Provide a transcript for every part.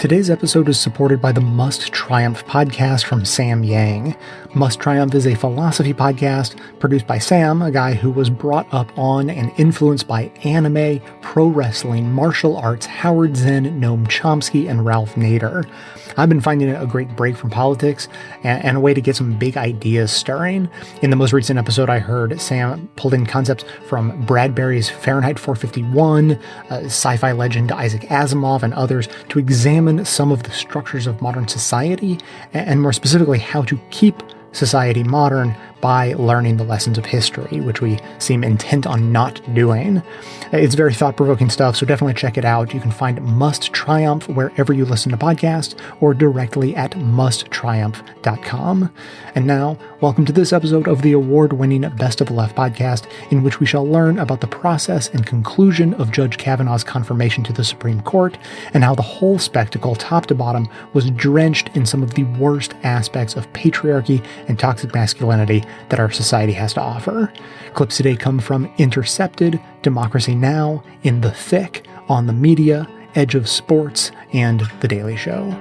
Today's episode is supported by the Must Triumph podcast from Sam Yang. Must Triumph is a philosophy podcast produced by Sam, a guy who was brought up on and influenced by anime, pro wrestling, martial arts, Howard Zinn, Noam Chomsky, and Ralph Nader. I've been finding it a great break from politics and a way to get some big ideas stirring. In the most recent episode I heard, Sam pulled in concepts from Bradbury's Fahrenheit 451, sci-fi legend Isaac Asimov, and others to examine some of the structures of modern society, and more specifically, how to keep society modern by learning the lessons of history, which we seem intent on not doing. It's very thought-provoking stuff, so definitely check it out. You can find Must Triumph wherever you listen to podcasts or directly at musttriumph.com. And now, welcome to this episode of the award-winning Best of the Left podcast, in which we shall learn about the process and conclusion of Judge Kavanaugh's confirmation to the Supreme Court, and how the whole spectacle, top to bottom, was drenched in some of the worst aspects of patriarchy and toxic masculinity that our society has to offer. Clips today come from Intercepted, Democracy Now!, In the Thick, On the Media, Edge of Sports, and The Daily Show.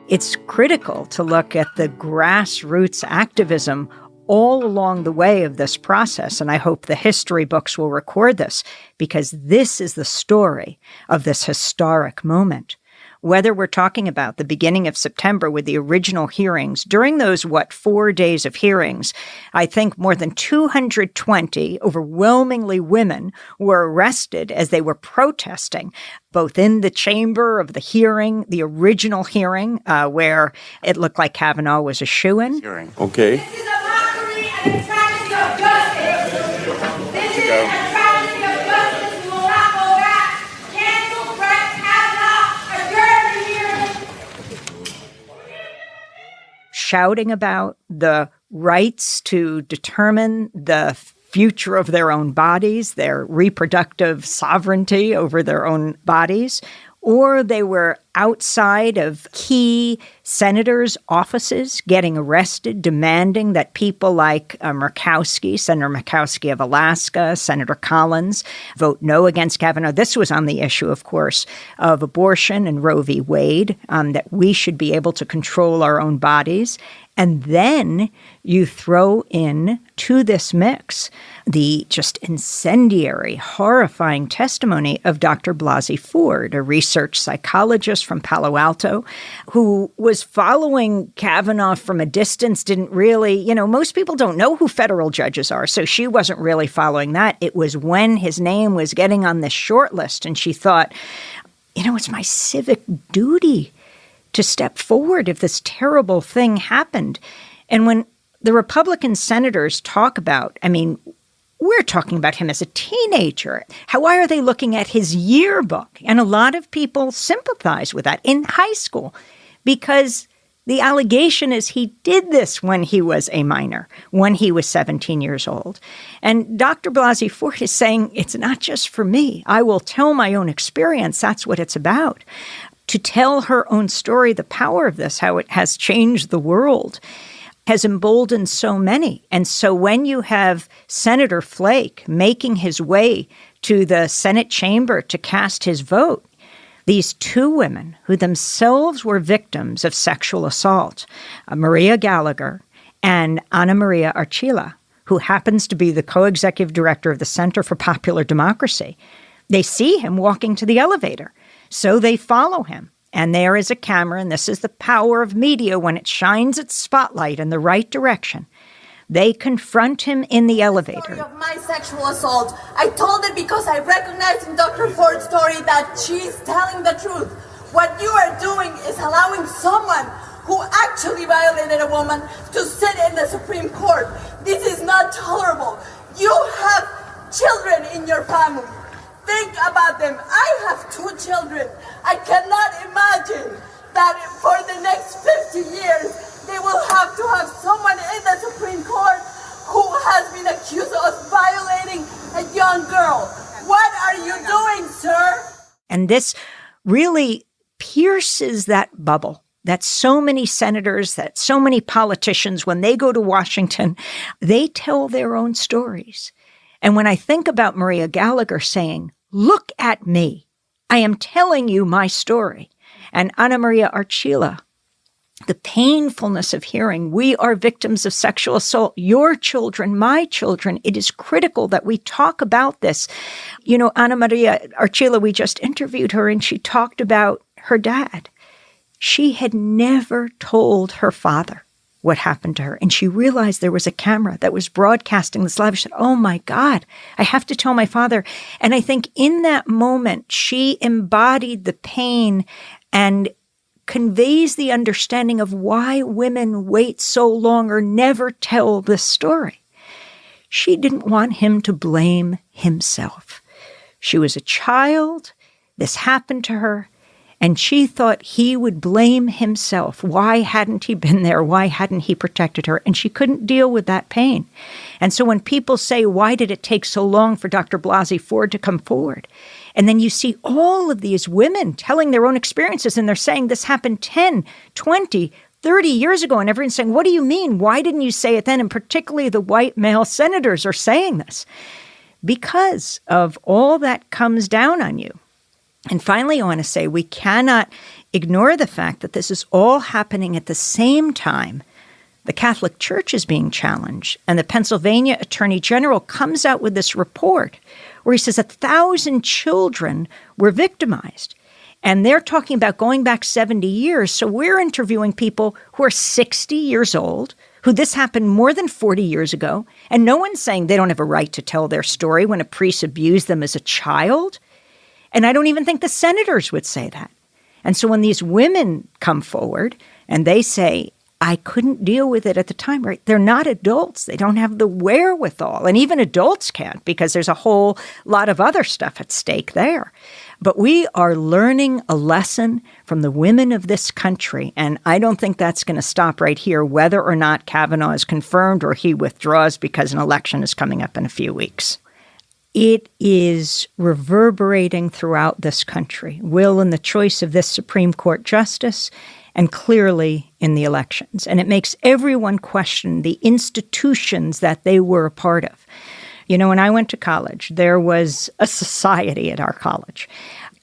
It's critical to look at the grassroots activism all along the way of this process, and I hope the history books will record this, because this is the story of this historic moment. Whether we're talking about the beginning of September with the original hearings, during those, 4 days of hearings, I think more than 220 overwhelmingly women were arrested as they were protesting, both in the chamber of the hearing, the original hearing, where it looked like Kavanaugh was a shoo-in. Okay. This is a mockery and a travesty of justice. This is a travesty of justice. We will not go back. Cancel Brett Kavanaugh. Adjourn the hearing. Shouting about the rights to determine the future of their own bodies, their reproductive sovereignty over their own bodies, or they were outside of key senators' offices getting arrested, demanding that people like Murkowski, Senator Murkowski of Alaska, Senator Collins, vote no against Kavanaugh. This was on the issue, of course, of abortion and Roe v. Wade, that we should be able to control our own bodies. And then you throw in to this mix the just incendiary, horrifying testimony of Dr. Blasey Ford, a research psychologist from Palo Alto, who was following Kavanaugh from a distance, didn't really, most people don't know who federal judges are, so she wasn't really following that. It was when his name was getting on this short list, and she thought, it's my civic duty to step forward if this terrible thing happened. And when the Republican senators talk about, we're talking about him as a teenager. Why are they looking at his yearbook? And a lot of people sympathize with that in high school, because the allegation is he did this when he was a minor, when he was 17 years old. And Dr. Blasey Ford is saying, it's not just for me. I will tell my own experience. That's what it's about. To tell her own story, the power of this, how it has changed the world, has emboldened so many. And so when you have Senator Flake making his way to the Senate chamber to cast his vote, these two women who themselves were victims of sexual assault, Maria Gallagher and Ana Maria Archila, who happens to be the co-executive director of the Center for Popular Democracy, they see him walking to the elevator. So they follow him, and there is a camera, and this is the power of media when it shines its spotlight in the right direction. They confront him in the elevator. Story of my sexual assault. I told it because I recognized in Dr. Ford's story that she's telling the truth. What you are doing is allowing someone who actually violated a woman to sit in the Supreme Court. This is not tolerable. You have children in your family. Think about them. I have 2 children. I cannot imagine that for the next 50 years, they will have to have someone in the Supreme Court who has been accused of violating a young girl. What are you doing, sir? And this really pierces that bubble that so many senators, that so many politicians, when they go to Washington, they tell their own stories. And when I think about Maria Gallagher saying, "Look at me, I am telling you my story," and Ana Maria Archila, the painfulness of hearing, "We are victims of sexual assault, your children, my children," it is critical that we talk about this. You know, Ana Maria Archila, we just interviewed her, and she talked about her dad. She had never told her father what happened to her, and she realized there was a camera that was broadcasting this live. She said, "Oh my God, I have to tell my father." And I think in that moment, she embodied the pain and conveys the understanding of why women wait so long or never tell this story. She didn't want him to blame himself. She was a child. This happened to her. And she thought he would blame himself. Why hadn't he been there? Why hadn't he protected her? And she couldn't deal with that pain. And so when people say, why did it take so long for Dr. Blasey Ford to come forward? And then you see all of these women telling their own experiences, and they're saying this happened 10, 20, 30 years ago. And everyone's saying, what do you mean? Why didn't you say it then? And particularly the white male senators are saying this because of all that comes down on you. And finally, I want to say we cannot ignore the fact that this is all happening at the same time the Catholic Church is being challenged. And the Pennsylvania Attorney General comes out with this report where he says 1,000 children were victimized. And they're talking about going back 70 years. So we're interviewing people who are 60 years old, who this happened more than 40 years ago. And no one's saying they don't have a right to tell their story when a priest abused them as a child. And I don't even think the senators would say that. And so when these women come forward and they say, I couldn't deal with it at the time, right? They're not adults. They don't have the wherewithal. And even adults can't because there's a whole lot of other stuff at stake there. But we are learning a lesson from the women of this country. And I don't think that's going to stop right here, whether or not Kavanaugh is confirmed or he withdraws because an election is coming up in a few weeks. It is reverberating throughout this country, will in the choice of this Supreme Court justice, and clearly in the elections. And it makes everyone question the institutions that they were a part of. You know, when I went to college, there was a society at our college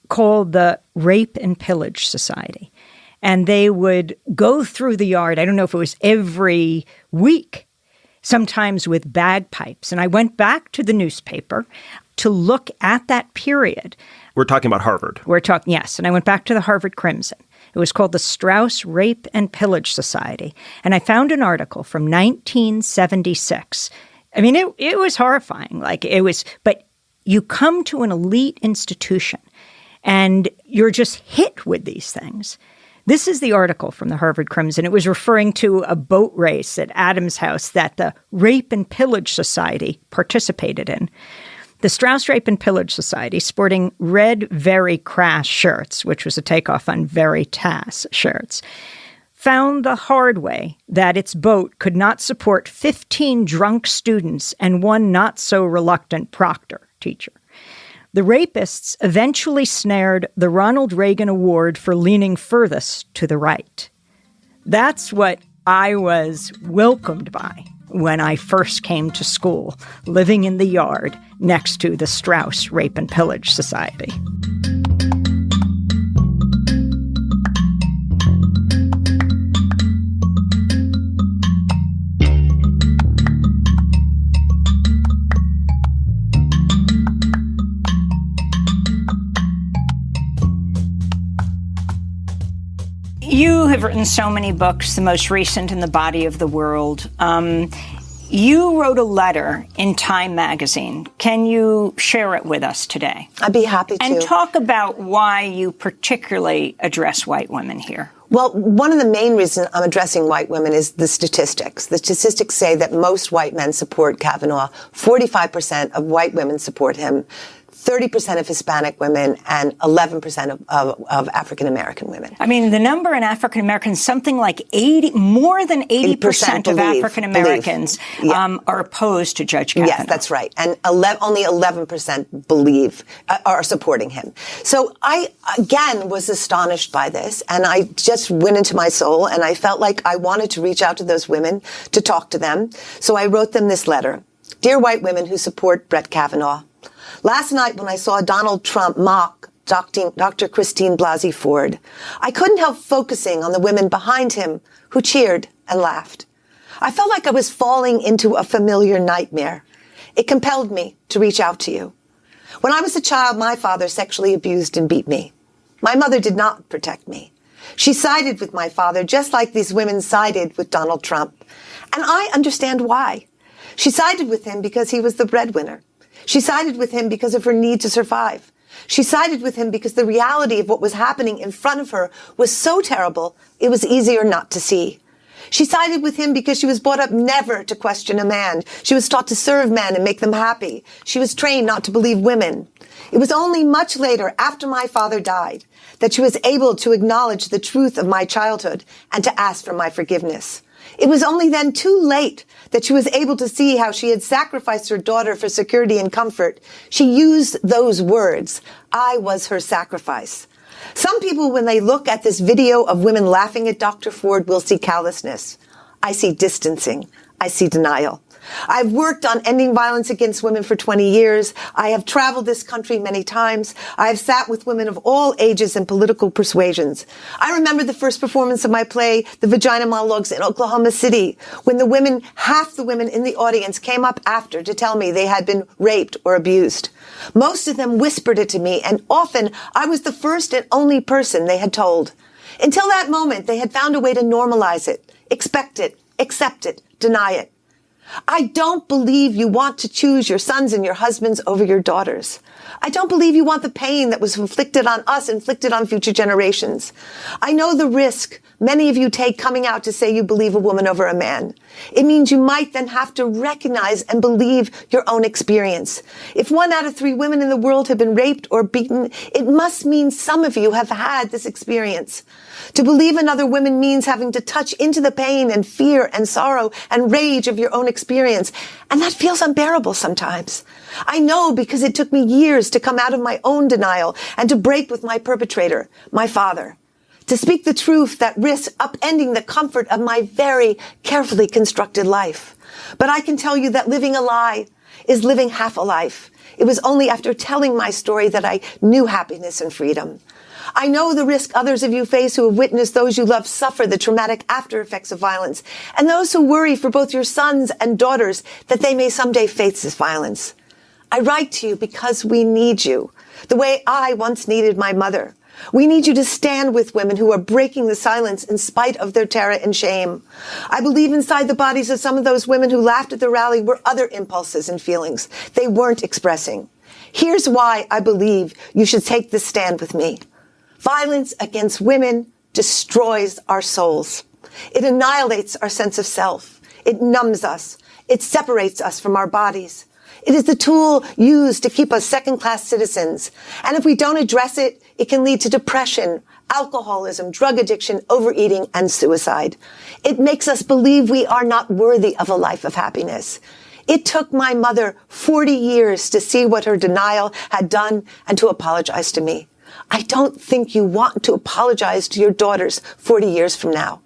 called the Rape and Pillage Society. And they would go through the yard, I don't know if it was every week, sometimes with bagpipes. And I went back to the newspaper to look at that period. We're talking about Harvard. Yes. And I went back to the Harvard Crimson. It was called the Strauss Rape and Pillage Society. And I found an article from 1976. I mean, it was horrifying. But you come to an elite institution and you're just hit with these things. This is the article from the Harvard Crimson. It was referring to a boat race at Adams House that the Rape and Pillage Society participated in. The Strauss Rape and Pillage Society, sporting red Very Crass shirts, which was a takeoff on Very Tass shirts, found the hard way that its boat could not support 15 drunk students and one not-so-reluctant proctor teacher. The rapists eventually snared the Ronald Reagan Award for leaning furthest to the right. That's what I was welcomed by when I first came to school, living in the yard next to the Strauss Rape and Pillage Society. You have written so many books, the most recent in The Body of the World. You wrote a letter in Time magazine. Can you share it with us today? I'd be happy to. And talk about why you particularly address white women here. Well, one of the main reasons I'm addressing white women is the statistics. The statistics say that most white men support Kavanaugh. 45% of white women support him. 30% of Hispanic women, and 11% of African-American women. I mean, the number in African-Americans, something like more than 80% of African-Americans are opposed to Judge Kavanaugh. Yes, that's right. And only 11% are supporting him. So I, again, was astonished by this, and I just went into my soul, and I felt like I wanted to reach out to those women to talk to them. So I wrote them this letter. Dear white women who support Brett Kavanaugh, last night when I saw Donald Trump mock Dr. Christine Blasey Ford, I couldn't help focusing on the women behind him who cheered and laughed. I felt like I was falling into a familiar nightmare. It compelled me to reach out to you. When I was a child, my father sexually abused and beat me. My mother did not protect me. She sided with my father just like these women sided with Donald Trump. And I understand why. She sided with him because he was the breadwinner. She sided with him because of her need to survive. She sided with him because the reality of what was happening in front of her was so terrible, it was easier not to see. She sided with him because she was brought up never to question a man. She was taught to serve men and make them happy. She was trained not to believe women. It was only much later, after my father died, that she was able to acknowledge the truth of my childhood and to ask for my forgiveness. It was only then too late that she was able to see how she had sacrificed her daughter for security and comfort. She used those words, I was her sacrifice. Some people, when they look at this video of women laughing at Dr. Ford, will see callousness. I see distancing. I see denial. I've worked on ending violence against women for 20 years. I have traveled this country many times. I have sat with women of all ages and political persuasions. I remember the first performance of my play, The Vagina Monologues, in Oklahoma City, when half the women in the audience came up after to tell me they had been raped or abused. Most of them whispered it to me, and often I was the first and only person they had told. Until that moment, they had found a way to normalize it, expect it, accept it, deny it. I don't believe you want to choose your sons and your husbands over your daughters. I don't believe you want the pain that was inflicted on us, inflicted on future generations. I know the risk many of you take coming out to say you believe a woman over a man. It means you might then have to recognize and believe your own experience. If 1 out of 3 women in the world have been raped or beaten, it must mean some of you have had this experience. To believe in other women means having to touch into the pain and fear and sorrow and rage of your own experience. And that feels unbearable sometimes. I know because it took me years to come out of my own denial and to break with my perpetrator, my father. To speak the truth that risks upending the comfort of my very carefully constructed life. But I can tell you that living a lie is living half a life. It was only after telling my story that I knew happiness and freedom. I know the risk others of you face who have witnessed those you love suffer the traumatic after effects of violence, and those who worry for both your sons and daughters that they may someday face this violence. I write to you because we need you, the way I once needed my mother. We need you to stand with women who are breaking the silence in spite of their terror and shame. I believe inside the bodies of some of those women who laughed at the rally were other impulses and feelings they weren't expressing. Here's why I believe you should take this stand with me. Violence against women destroys our souls. It annihilates our sense of self. It numbs us. It separates us from our bodies. It is the tool used to keep us second-class citizens. And if we don't address it, it can lead to depression, alcoholism, drug addiction, overeating, and suicide. It makes us believe we are not worthy of a life of happiness. It took my mother 40 years to see what her denial had done and to apologize to me. I don't think you want to apologize to your daughters 40 years from now.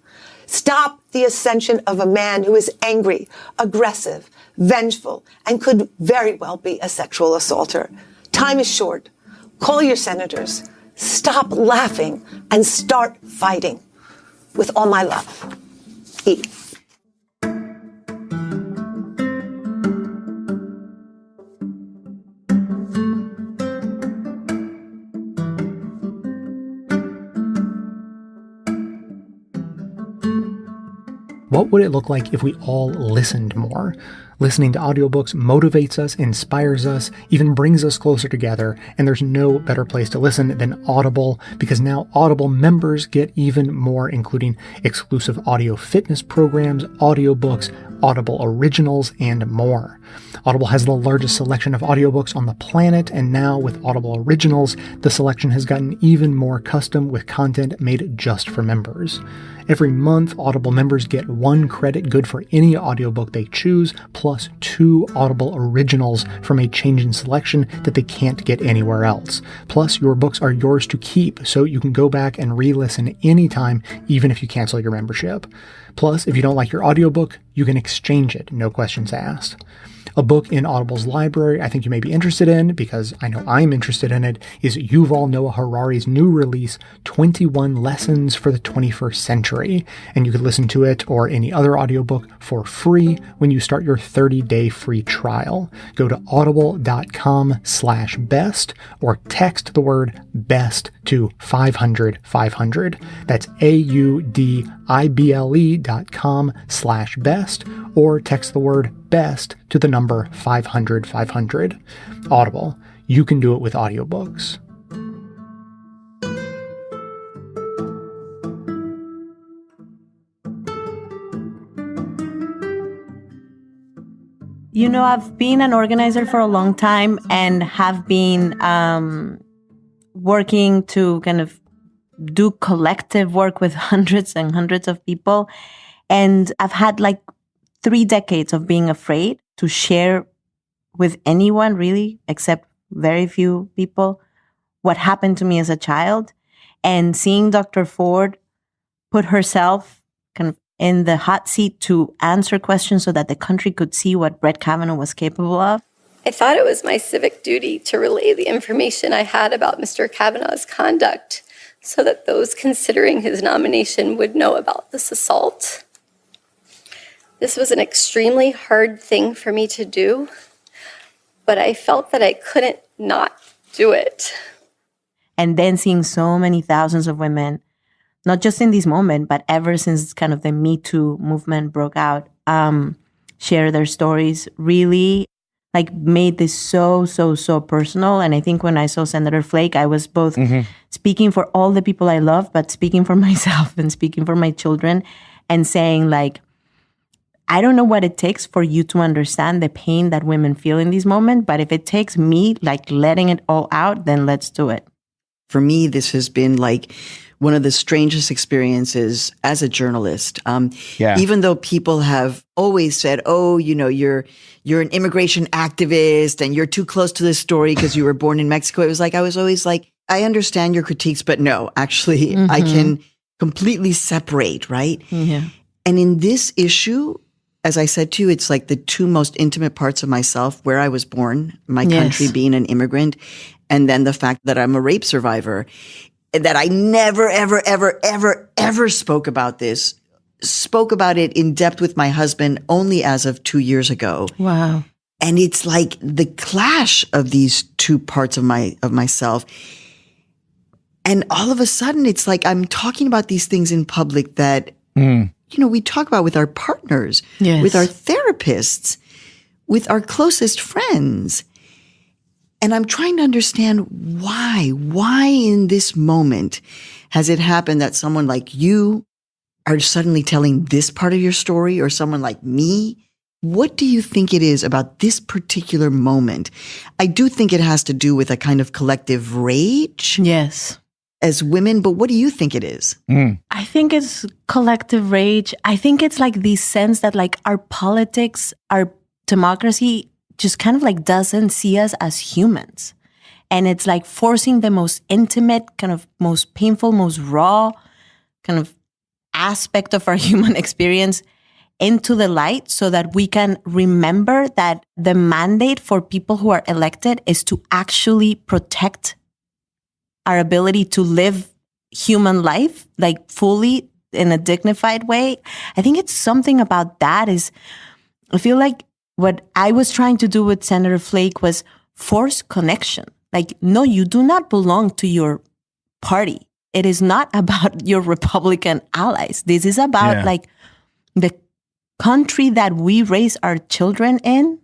Stop the ascension of a man who is angry, aggressive, vengeful, and could very well be a sexual assaulter. Time is short. Call your senators. Stop laughing and start fighting. With all my love. E. What would it look like if we all listened more? Listening to audiobooks motivates us, inspires us, even brings us closer together, and there's no better place to listen than Audible, because now Audible members get even more, including exclusive audio fitness programs, audiobooks, Audible originals, and more. Audible has the largest selection of audiobooks on the planet, and now with Audible Originals, the selection has gotten even more custom with content made just for members. Every month, Audible members get 1 credit good for any audiobook they choose, plus 2 Audible Originals from a changing selection that they can't get anywhere else. Plus, your books are yours to keep, so you can go back and re-listen anytime, even if you cancel your membership. Plus, if you don't like your audiobook, you can exchange it, no questions asked. A book in Audible's library I think you may be interested in, because I know I'm interested in it, is Yuval Noah Harari's new release, 21 Lessons for the 21st Century, and you can listen to it or any other audiobook for free when you start your 30-day free trial. Go to audible.com/best or text the word BEST to 500-500. That's audible.com/best or text the word BEST to the number 500-500. Audible. You can do it with audiobooks. You know, I've been an organizer for a long time and have been working to kind of do collective work with hundreds and hundreds of people. And I've had like 3 decades of being afraid to share with anyone, really, except very few people, what happened to me as a child. And seeing Dr. Ford put herself kind of in the hot seat to answer questions so that the country could see what Brett Kavanaugh was capable of. I thought it was my civic duty to relay the information I had about Mr. Kavanaugh's conduct so that those considering his nomination would know about this assault. This was an extremely hard thing for me to do, but I felt that I couldn't not do it. And then seeing so many thousands of women, not just in this moment, but ever since kind of the Me Too movement broke out, share their stories, really like made this so personal. And I think when I saw Senator Flake, I was both speaking for all the people I love, but speaking for myself and speaking for my children and saying like, I don't know what it takes for you to understand the pain that women feel in this moment, but if it takes me like letting it all out, then let's do it. For me, this has been like one of the strangest experiences as a journalist. Even though people have always said, oh, you know, you're an immigration activist and you're too close to this story because you were born in Mexico. It was like, I was always like, I understand your critiques, but no, actually, I can completely separate, right? Yeah. And in this issue, as I said to you, it's like the 2 most intimate parts of myself, where I was born, my country being an immigrant, and then the fact that I'm a rape survivor, that I never, ever, ever, ever, ever spoke about this, spoke about it in depth with my husband only as of 2 years ago. Wow. And it's like the clash of these 2 parts of myself. And all of a sudden, it's like I'm talking about these things in public that, you know, we talk about with our partners, with our therapists, with our closest friends. And I'm trying to understand why in this moment has it happened that someone like you are suddenly telling this part of your story, or someone like me? What do you think it is about this particular moment? I do think it has to do with a kind of collective rage. Yes. As women, but what do you think it is? I think it's collective rage. I think it's like this sense that like our politics, our democracy just kind of like doesn't see us as humans. And it's like forcing the most intimate, kind of most painful, most raw kind of aspect of our human experience into the light so that we can remember that the mandate for people who are elected is to actually protect our ability to live human life, like fully in a dignified way. I think it's something about that is, I feel like what I was trying to do with Senator Flake was force connection. Like, no, you do not belong to your party. It is not about your Republican allies. This is about like the country that we raise our children in,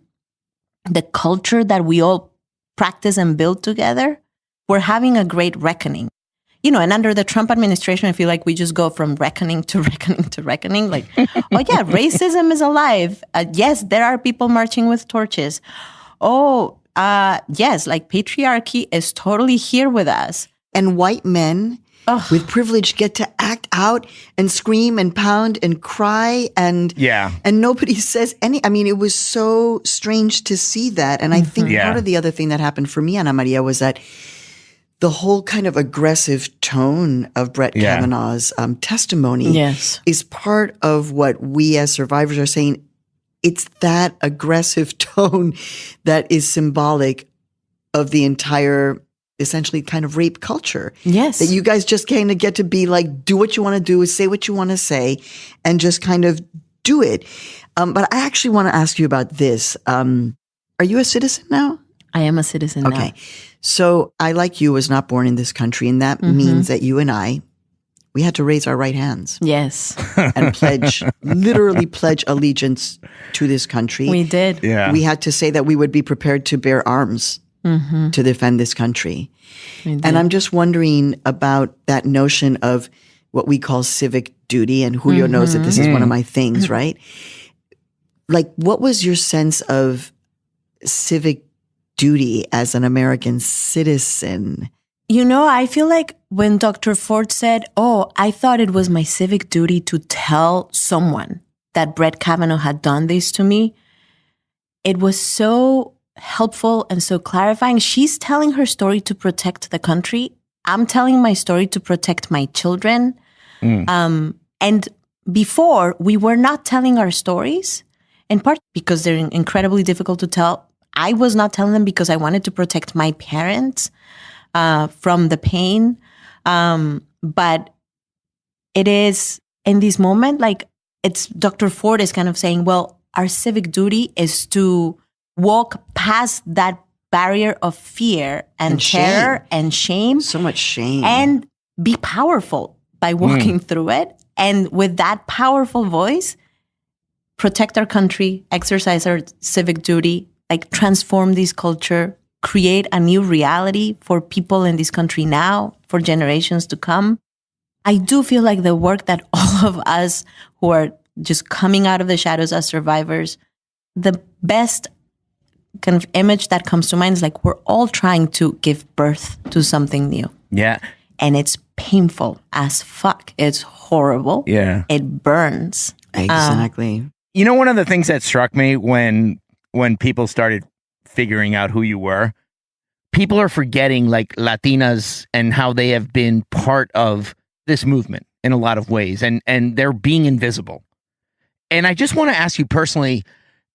the culture that we all practice and build together, we're having a great reckoning. And under the Trump administration, I feel like we just go from reckoning to reckoning to reckoning. Like, oh yeah, racism is alive. Yes, there are people marching with torches. Oh, yes, like patriarchy is totally here with us. And white men with privilege get to act out and scream and pound and cry and nobody says any. I mean, it was so strange to see that. And I think part of the other thing that happened for me, Ana Maria, was that the whole kind of aggressive tone of Brett Kavanaugh's testimony is part of what we as survivors are saying. It's that aggressive tone that is symbolic of the entire, essentially, kind of rape culture. Yes. That you guys just kind of get to be like, do what you want to do, say what you want to say, and just kind of do it. But I actually want to ask you about this. Are you a citizen now? I am a citizen now. Okay. So I, like you, was not born in this country, and that means that you and I, we had to raise our right hands. Yes. And literally pledge allegiance to this country. We did. Yeah. We had to say that we would be prepared to bear arms to defend this country. And I'm just wondering about that notion of what we call civic duty, and Julio knows that this is one of my things, right? Like, what was your sense of civic duty as an American citizen? I feel like when Dr. Ford said, I thought it was my civic duty to tell someone that Brett Kavanaugh had done this to me, it was so helpful and so clarifying. She's telling her story to protect the country. I'm telling my story to protect my children. And before, we were not telling our stories, in part because they're incredibly difficult to tell. I was not telling them because I wanted to protect my parents from the pain. But it is in this moment, like, it's Dr. Ford is kind of saying, well, our civic duty is to walk past that barrier of fear and terror and shame. So much shame. And be powerful by walking through it. And with that powerful voice, protect our country, exercise our civic duty, like transform this culture, create a new reality for people in this country now, for generations to come. I do feel like the work that all of us who are just coming out of the shadows as survivors, the best kind of image that comes to mind is like we're all trying to give birth to something new. Yeah. And it's painful as fuck. It's horrible. Yeah. It burns. Exactly. One of the things that struck me when people started figuring out who you were, people are forgetting like Latinas and how they have been part of this movement in a lot of ways, and they're being invisible. And I just want to ask you personally,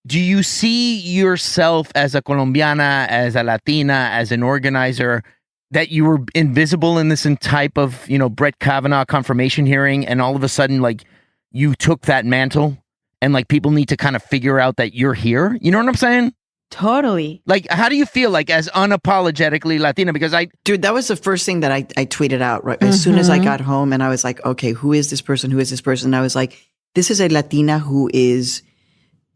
do you see yourself as a Colombiana, as a Latina, as an organizer, that you were invisible in this type of, Brett Kavanaugh confirmation hearing, and all of a sudden, like, you took that mantle, and like people need to kind of figure out that you're here? You know what I'm saying? Totally. Like, how do you feel like as unapologetically Latina? Because Dude, that was the first thing that I tweeted out, right? As soon as I got home, and I was like, okay, who is this person? Who is this person? And I was like, this is a Latina who is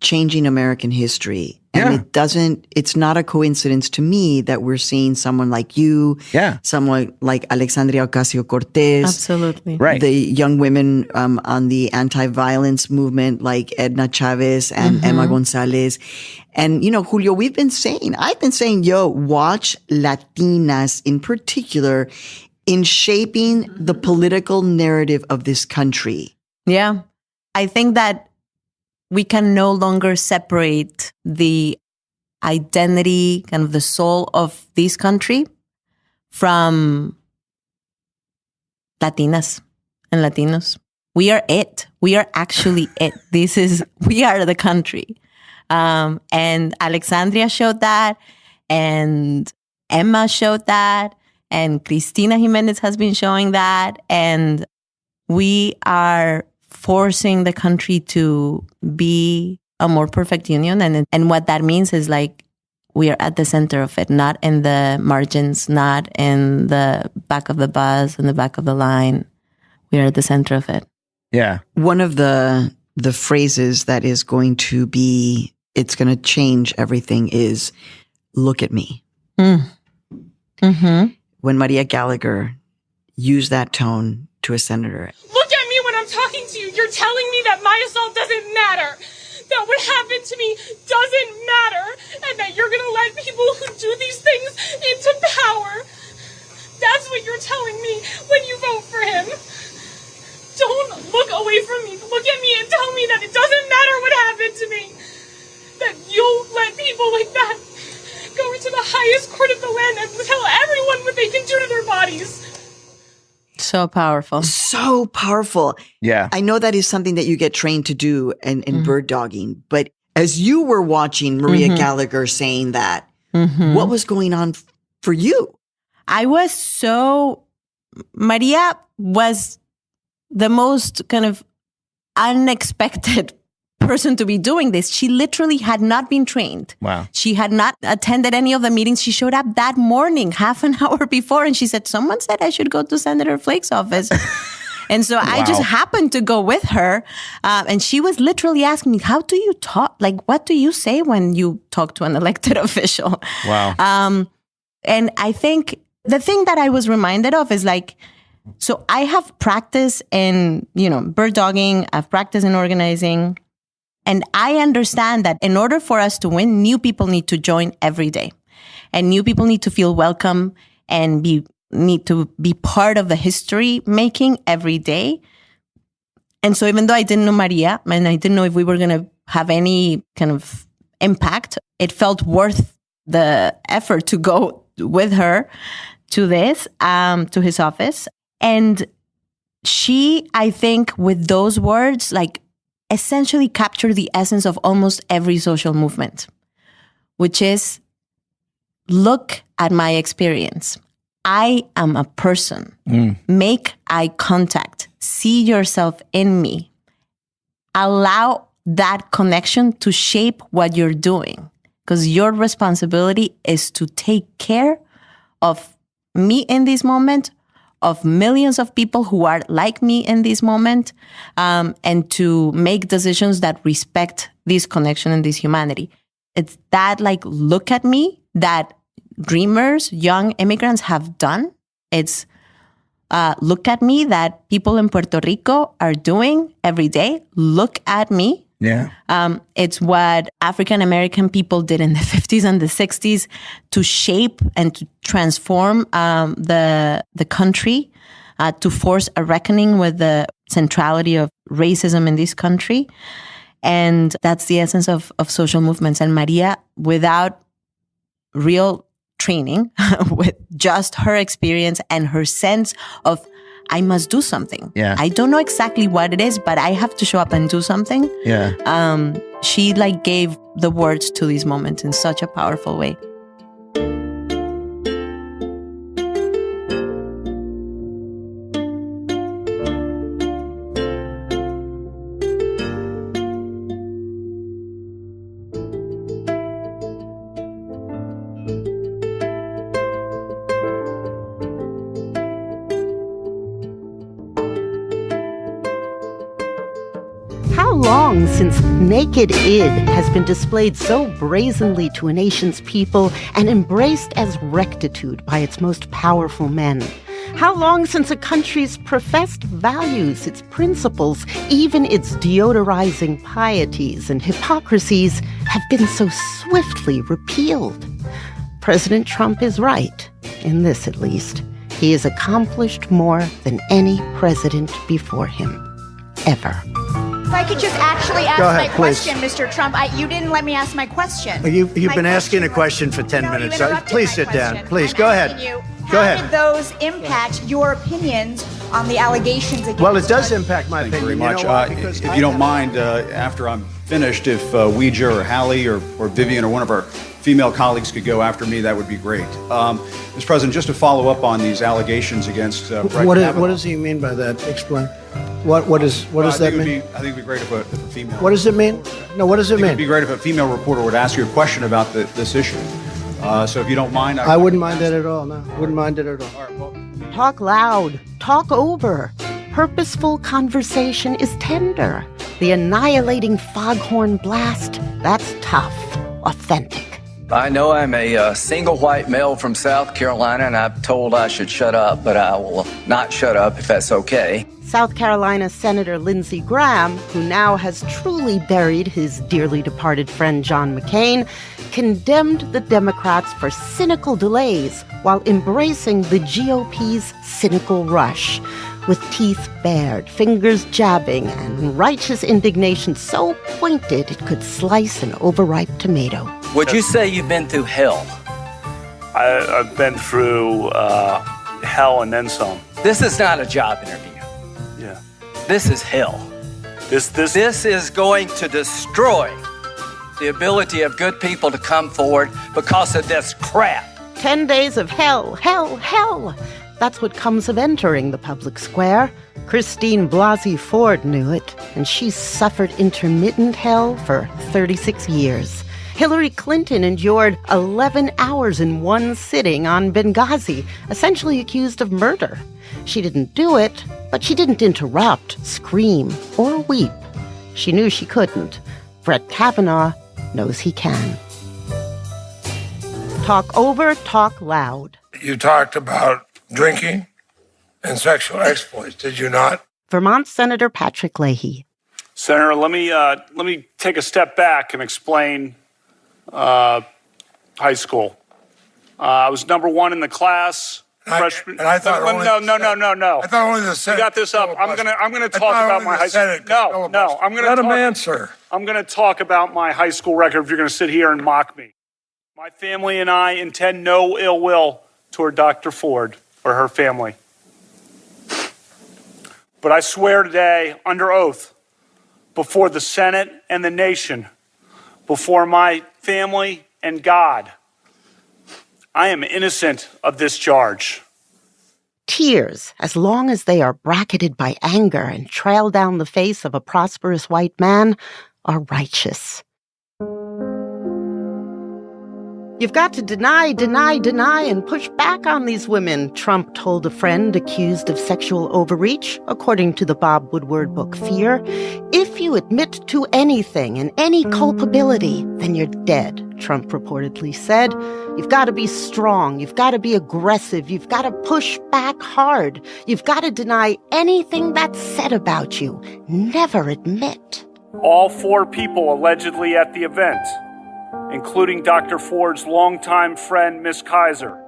changing American history. And it's not a coincidence to me that we're seeing someone like you, someone like Alexandria Ocasio-Cortez. Absolutely. Right. The young women on the anti-violence movement like Edna Chavez and Emma Gonzalez. And, Julio, I've been saying, yo, watch Latinas in particular in shaping the political narrative of this country. Yeah. I think that we can no longer separate the identity, kind of the soul of this country from Latinas and Latinos. We are it. We are actually it. We are the country. And Alexandria showed that, and Emma showed that, and Cristina Jimenez has been showing that. And we are forcing the country to be a more perfect union. And what that means is like we are at the center of it, not in the margins, not in the back of the bus, in the back of the line. We are at the center of it. Yeah. One of the the phrases that is going to be, it's going to change everything is, look at me. Mm-hmm. When Maria Gallagher used that tone to a senator. Look at me when I'm talking to you. You're telling me that my assault doesn't matter. That what happened to me doesn't matter. And that you're going to let people who do these things into power. That's what you're telling me when you vote for him. Don't look away from me. Look at me and tell me that it doesn't matter what happened to me. That you'll let people like that go into the highest court of the land and tell everyone what they can do to their bodies. So powerful. So powerful. Yeah. I know that is something that you get trained to do in bird dogging. But as you were watching Maria Gallagher saying that, what was going on for you? I was Maria was the most kind of unexpected person to be doing this. She literally had not been trained. Wow. She had not attended any of the meetings. She showed up that morning, half an hour before, and she said, someone said I should go to Senator Flake's office. And so I just happened to go with her. And she was literally asking me, how do you talk? Like, what do you say when you talk to an elected official? Wow. And I think the thing that I was reminded of is like, so I have practice in, bird dogging. I've practiced in organizing. And I understand that in order for us to win, new people need to join every day. And new people need to feel welcome and need to be part of the history making every day. And so even though I didn't know Maria and I didn't know if we were going to have any kind of impact, it felt worth the effort to go with her to this, to his office. And she, I think, with those words, like, essentially capture the essence of almost every social movement, which is, look at my experience. I am a person. Make eye contact. See yourself in me. Allow that connection to shape what you're doing, because your responsibility is to take care of me in this moment, of millions of people who are like me in this moment, and to make decisions that respect this connection and this humanity. It's that, like, look at me that dreamers, young immigrants have done. It's look at me that people in Puerto Rico are doing every day. Look at me. Yeah. It's what African American people did in the 50s and the 60s to shape and to transform the country, to force a reckoning with the centrality of racism in this country. And that's the essence of social movements. And Maria, without real training, with just her experience and her sense of, I must do something. Yeah. I don't know exactly what it is, but I have to show up and do something. Yeah. She gave the words to these moments in such a powerful way. How long since naked id has been displayed so brazenly to a nation's people and embraced as rectitude by its most powerful men? How long since a country's professed values, its principles, even its deodorizing pieties and hypocrisies have been so swiftly repealed? President Trump is right, in this at least. He has accomplished more than any president before him, ever. If I could just actually ask ahead, my question, Mr. Trump. You didn't let me ask my question. You've been asking a question for 10 minutes. Please sit down. Please, go ahead. Go ahead. How did those impact your opinions on the allegations against? Well, it does impact my opinion. Very much. You know why? Because if you don't mind, after I'm finished, if Ouija or Hallie or Vivian or one of our female colleagues could go after me, that would be great. Mr. President, just to follow up on these allegations against Brett Kavanaugh. What does he mean by that? Explain. What does that mean? I think it would be great if a female... What does it mean? No, what does it mean? It would be great if a female reporter would ask you a question about this issue. So if you don't mind... I wouldn't mind that at all, no. Wouldn't mind it at all. All right, well, Talk loud. Talk over. Purposeful conversation is tender. The annihilating foghorn blast, that's tough, authentic. I know I'm a single white male from South Carolina, and I'm told I should shut up, but I will not shut up if that's okay. South Carolina Senator Lindsey Graham, who now has truly buried his dearly departed friend John McCain, condemned the Democrats for cynical delays while embracing the GOP's cynical rush. With teeth bared, fingers jabbing, and righteous indignation so pointed it could slice an overripe tomato. Would you say you've been through hell? I've been through hell and then some. This is not a job interview. Yeah. This is hell. This is going to destroy the ability of good people to come forward because of this crap. 10 days of hell, hell, hell. That's what comes of entering the public square. Christine Blasey Ford knew it, and she suffered intermittent hell for 36 years. Hillary Clinton endured 11 hours in one sitting on Benghazi, essentially accused of murder. She didn't do it, but she didn't interrupt, scream, or weep. She knew she couldn't. Brett Kavanaugh knows he can. Talk over, talk loud. You talked about drinking and sexual exploits, did you not? Vermont Senator Patrick Leahy. Senator, let me take a step back and explain high school. I was number one in the class. Freshman. And I thought no. I thought only the Senate. You got this up. I'm gonna talk about my high school. No. I'm gonna let him answer. I'm gonna talk about my high school record. If you're gonna sit here and mock me, my family and I intend no ill will toward Dr. Ford or her family. But I swear today, under oath, before the Senate and the nation, before my family and God, I am innocent of this charge. Tears, as long as they are bracketed by anger and trail down the face of a prosperous white man, are righteous. You've got to deny, and push back on these women, Trump told a friend accused of sexual overreach, according to the Bob Woodward book Fear. If you admit to anything and any culpability, then you're dead, Trump reportedly said. You've got to be strong. You've got to be aggressive. You've got to push back hard. You've got to deny anything that's said about you. Never admit. All 4 people allegedly at the event, including Dr. Ford's longtime friend, Ms. Kaiser,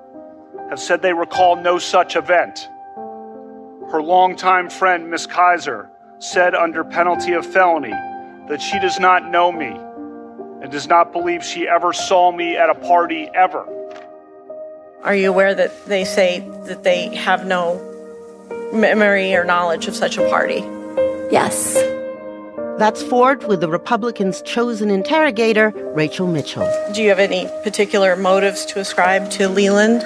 have said they recall no such event. Her longtime friend, Ms. Kaiser, said under penalty of felony that she does not know me and does not believe she ever saw me at a party ever. Are you aware that they say that they have no memory or knowledge of such a party? Yes. That's Ford with the Republicans' chosen interrogator, Rachel Mitchell. Do you have any particular motives to ascribe to Leland?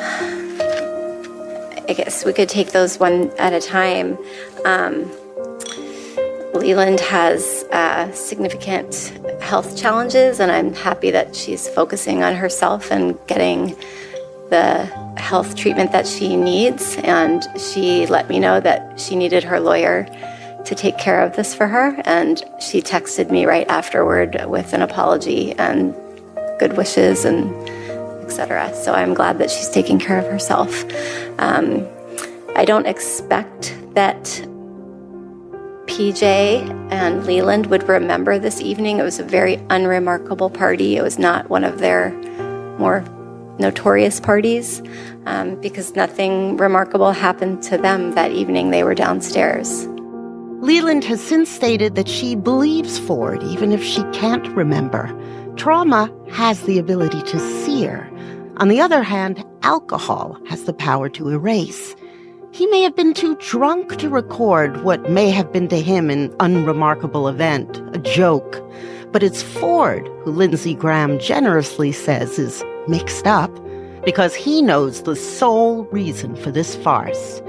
I guess we could take those one at a time. Leland has significant health challenges, and I'm happy that she's focusing on herself and getting the health treatment that she needs. And she let me know that she needed her lawyer to take care of this for her, and she texted me right afterward with an apology and good wishes and etc. So I'm glad that she's taking care of herself. I don't expect that PJ and Leland would remember this evening. It was a very unremarkable party. It was not one of their more notorious parties because nothing remarkable happened to them that evening. They were downstairs. Leland has since stated that she believes Ford, even if she can't remember. Trauma has the ability to sear. On the other hand, alcohol has the power to erase. He may have been too drunk to record what may have been to him an unremarkable event, a joke. But it's Ford who Lindsey Graham generously says is mixed up, because he knows the sole reason for this farce.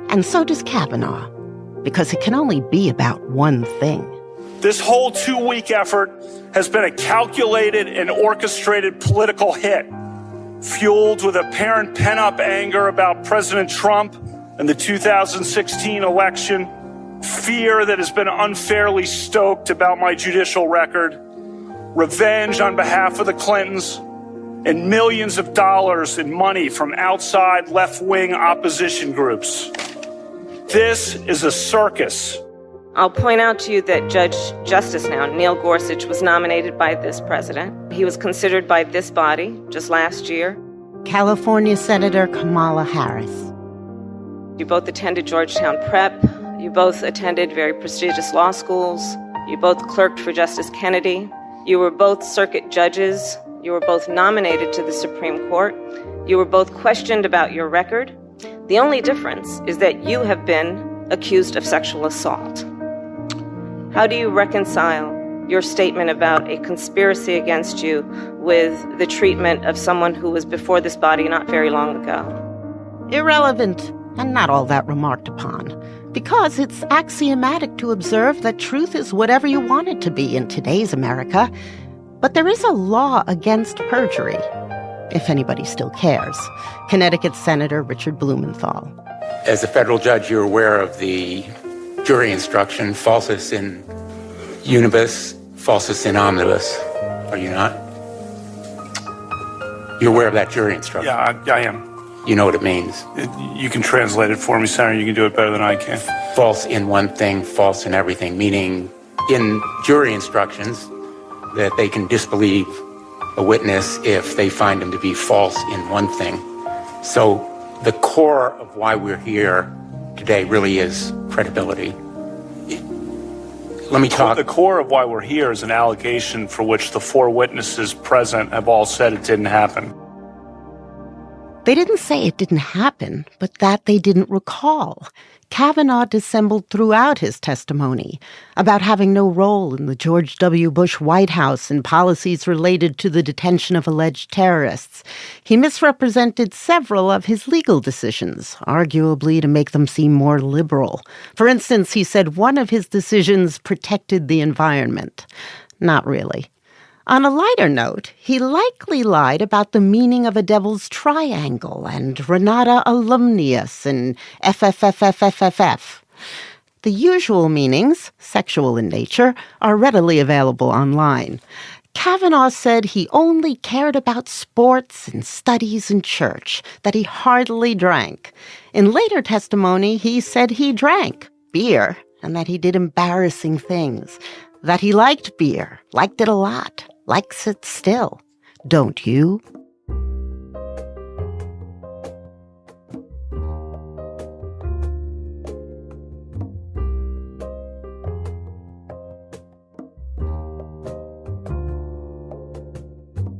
And so does Kavanaugh, because it can only be about one thing. This whole 2-week effort has been a calculated and orchestrated political hit, fueled with apparent pent-up anger about President Trump and the 2016 election, fear that has been unfairly stoked about my judicial record, revenge on behalf of the Clintons, and millions of dollars in money from outside left-wing opposition groups. This is a circus. I'll point out to you that Justice now, Neil Gorsuch, was nominated by this president. He was considered by this body just last year. California Senator Kamala Harris. You both attended Georgetown Prep. You both attended very prestigious law schools. You both clerked for Justice Kennedy. You were both circuit judges. You were both nominated to the Supreme Court. You were both questioned about your record. The only difference is that you have been accused of sexual assault. How do you reconcile your statement about a conspiracy against you with the treatment of someone who was before this body not very long ago? Irrelevant and not all that remarked upon, because it's axiomatic to observe that truth is whatever you want it to be in today's America. But there is a law against perjury, if anybody still cares. Connecticut Senator Richard Blumenthal. As a federal judge, you're aware of the jury instruction, falsus in unibus, falsus in omnibus, are you not? You're aware of that jury instruction? Yeah, I am. You know what it means? You can translate it for me, Senator. You can do it better than I can. False in one thing, false in everything, meaning in jury instructions that they can disbelieve a witness if they find him to be false in one thing. So the core of why we're here today really is credibility. Let me talk. The core of why we're here is an allegation for which the 4 witnesses present have all said it didn't happen. They didn't say it didn't happen, but that they didn't recall. Kavanaugh dissembled throughout his testimony about having no role in the George W. Bush White House and policies related to the detention of alleged terrorists. He misrepresented several of his legal decisions, arguably to make them seem more liberal. For instance, he said one of his decisions protected the environment. Not really. On a lighter note, he likely lied about the meaning of a devil's triangle and Renata alumnius and FFFFFFF. The usual meanings, sexual in nature, are readily available online. Kavanaugh said he only cared about sports and studies and church, that he hardly drank. In later testimony, he said he drank beer and that he did embarrassing things, that he liked beer, liked it a lot. Likes it still. Don't you?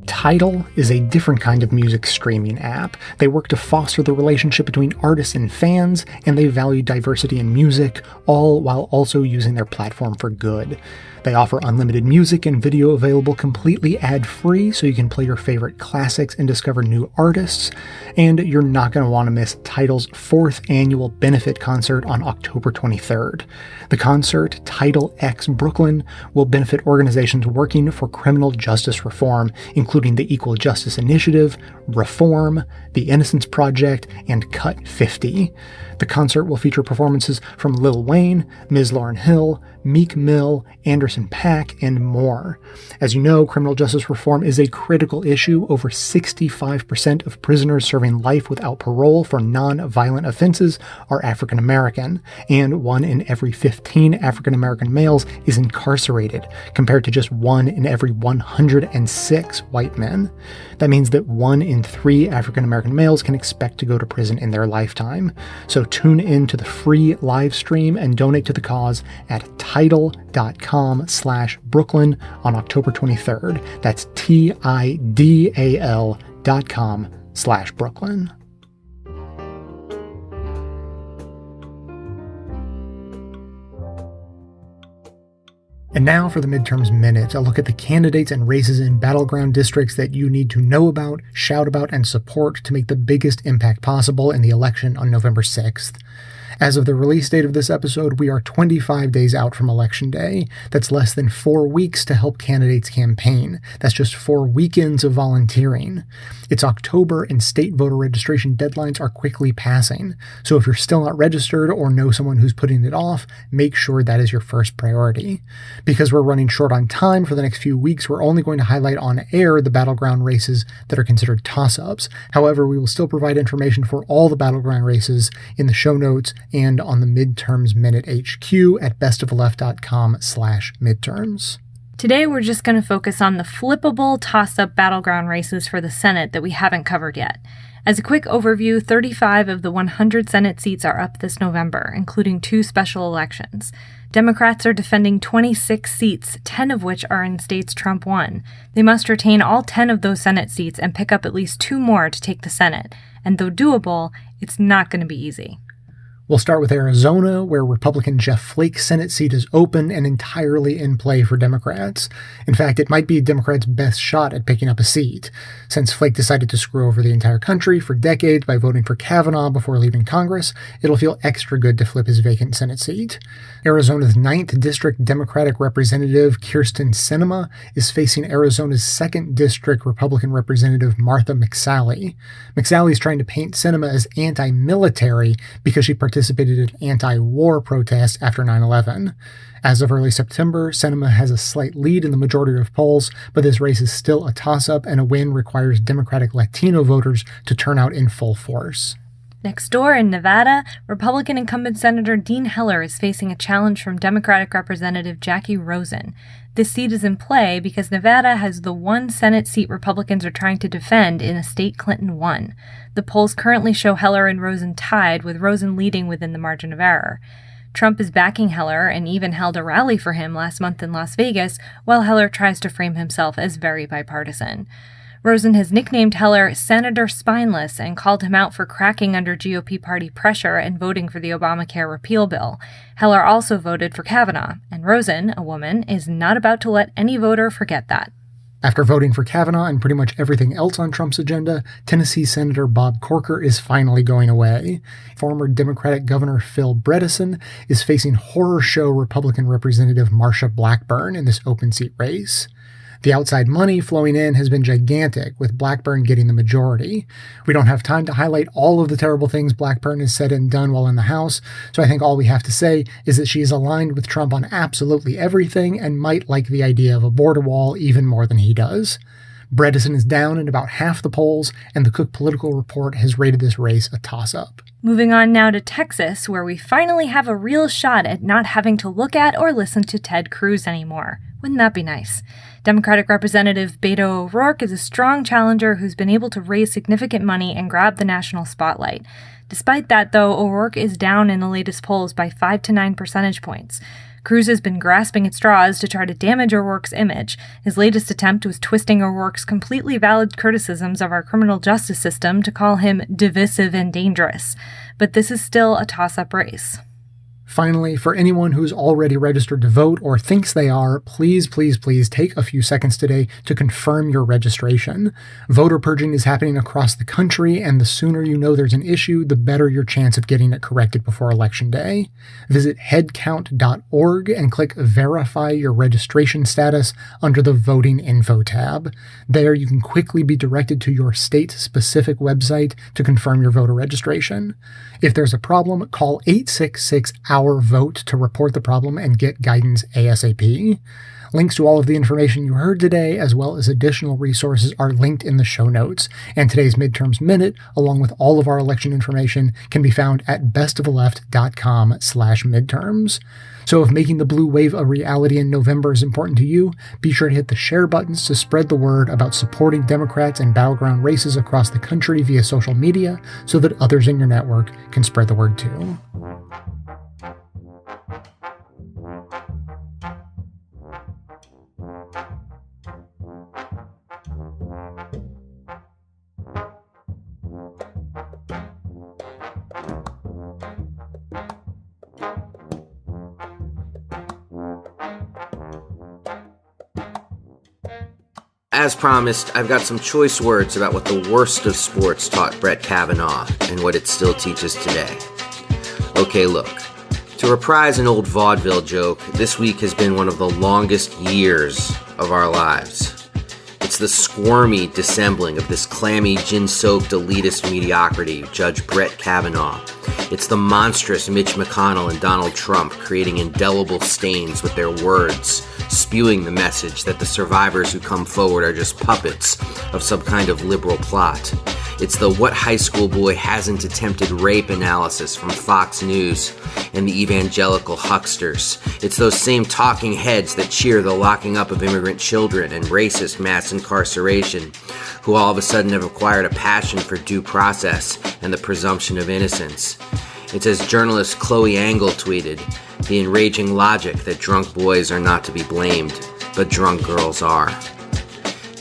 Tidal is a different kind of music streaming app. They work to foster the relationship between artists and fans, and they value diversity in music, all while also using their platform for good. They offer unlimited music and video available completely ad-free, so you can play your favorite classics and discover new artists. And you're not going to want to miss Tidal's 4th annual benefit concert on October 23rd. The concert, Tidal X Brooklyn, will benefit organizations working for criminal justice reform, including the Equal Justice Initiative, Reform, the Innocence Project, and Cut 50. The concert will feature performances from Lil Wayne, Ms. Lauryn Hill, Meek Mill, Anderson .Paak, and more. As you know, criminal justice reform is a critical issue. Over 65% of prisoners serving life without parole for non-violent offenses are African American, and 1 in every 15 African American males is incarcerated, compared to just 1 in every 106 white men. That means that 1 in 3 African American males can expect to go to prison in their lifetime. So tune in to the free live stream and donate to the cause at tidal.com/Brooklyn on October 23rd. That's tidal.com/Brooklyn. And now for the Midterms Minute, a look at the candidates and races in battleground districts that you need to know about, shout about, and support to make the biggest impact possible in the election on November 6th. As of the release date of this episode, we are 25 days out from Election Day. That's less than 4 weeks to help candidates campaign. That's just 4 weekends of volunteering. It's October and state voter registration deadlines are quickly passing. So if you're still not registered or know someone who's putting it off, make sure that is your first priority. Because we're running short on time for the next few weeks, we're only going to highlight on air the Battleground races that are considered toss-ups. However, we will still provide information for all the Battleground races in the show notes and on the Midterms Minute HQ at bestofleft.com/midterms. Today, we're just going to focus on the flippable toss-up Battleground races for the Senate that we haven't covered yet. As a quick overview, 35 of the 100 Senate seats are up this November, including 2 special elections. Democrats are defending 26 seats, 10 of which are in states Trump won. They must retain all 10 of those Senate seats and pick up at least 2 more to take the Senate. And though doable, it's not going to be easy. We'll start with Arizona, where Republican Jeff Flake's Senate seat is open and entirely in play for Democrats. In fact, it might be Democrats' best shot at picking up a seat. Since Flake decided to screw over the entire country for decades by voting for Kavanaugh before leaving Congress, it'll feel extra good to flip his vacant Senate seat. Arizona's 9th District Democratic Representative Kyrsten Sinema is facing Arizona's 2nd District Republican Representative Martha McSally. McSally is trying to paint Sinema as anti-military because she participated in anti-war protests after 9/11. As of early September, Sinema has a slight lead in the majority of polls, but this race is still a toss-up, and a win requires Democratic Latino voters to turn out in full force. Next door in Nevada, Republican incumbent Senator Dean Heller is facing a challenge from Democratic Representative Jackie Rosen. This seat is in play because Nevada has the one Senate seat Republicans are trying to defend in a state Clinton won. The polls currently show Heller and Rosen tied, with Rosen leading within the margin of error. Trump is backing Heller and even held a rally for him last month in Las Vegas, while Heller tries to frame himself as very bipartisan. Rosen has nicknamed Heller Senator Spineless and called him out for cracking under GOP party pressure and voting for the Obamacare repeal bill. Heller also voted for Kavanaugh, and Rosen, a woman, is not about to let any voter forget that. After voting for Kavanaugh and pretty much everything else on Trump's agenda, Tennessee Senator Bob Corker is finally going away. Former Democratic Governor Phil Bredesen is facing horror show Republican Representative Marsha Blackburn in this open seat race. The outside money flowing in has been gigantic, with Blackburn getting the majority. We don't have time to highlight all of the terrible things Blackburn has said and done while in the House, so I think all we have to say is that she is aligned with Trump on absolutely everything and might like the idea of a border wall even more than he does. Bredesen is down in about half the polls, and the Cook Political Report has rated this race a toss-up. Moving on now to Texas, where we finally have a real shot at not having to look at or listen to Ted Cruz anymore. Wouldn't that be nice? Democratic Representative Beto O'Rourke is a strong challenger who's been able to raise significant money and grab the national spotlight. Despite that, though, O'Rourke is down in the latest polls by 5 to 9 percentage points. Cruz has been grasping at straws to try to damage O'Rourke's image. His latest attempt was twisting O'Rourke's completely valid criticisms of our criminal justice system to call him divisive and dangerous. But this is still a toss-up race. Finally, for anyone who's already registered to vote or thinks they are, please take a few seconds today to confirm your registration. Voter purging is happening across the country, and the sooner you know there's an issue, the better your chance of getting it corrected before Election Day. Visit headcount.org and click Verify Your Registration Status under the Voting Info tab. There you can quickly be directed to your state-specific website to confirm your voter registration. If there's a problem, call 866-OUR-VOTE to report the problem and get guidance ASAP. Links to all of the information you heard today, as well as additional resources, are linked in the show notes. And today's Midterms Minute, along with all of our election information, can be found at bestofleft.com/midterms. So if making the blue wave a reality in November is important to you, be sure to hit the share buttons to spread the word about supporting Democrats and battleground races across the country via social media so that others in your network can spread the word too. As promised, I've got some choice words about what the worst of sports taught Brett Kavanaugh and what it still teaches today. Okay, look. To reprise an old vaudeville joke, this week has been one of the longest years of our lives. It's the squirmy dissembling of this clammy, gin-soaked elitist mediocrity, Judge Brett Kavanaugh. It's the monstrous Mitch McConnell and Donald Trump creating indelible stains with their words, spewing the message that the survivors who come forward are just puppets of some kind of liberal plot. It's the what high school boy hasn't attempted rape analysis from Fox News and the evangelical hucksters. It's those same talking heads that cheer the locking up of immigrant children and racist mass incarceration, who all of a sudden have acquired a passion for due process and the presumption of innocence. It's as journalist Chloe Angle tweeted, the enraging logic that drunk boys are not to be blamed, but drunk girls are.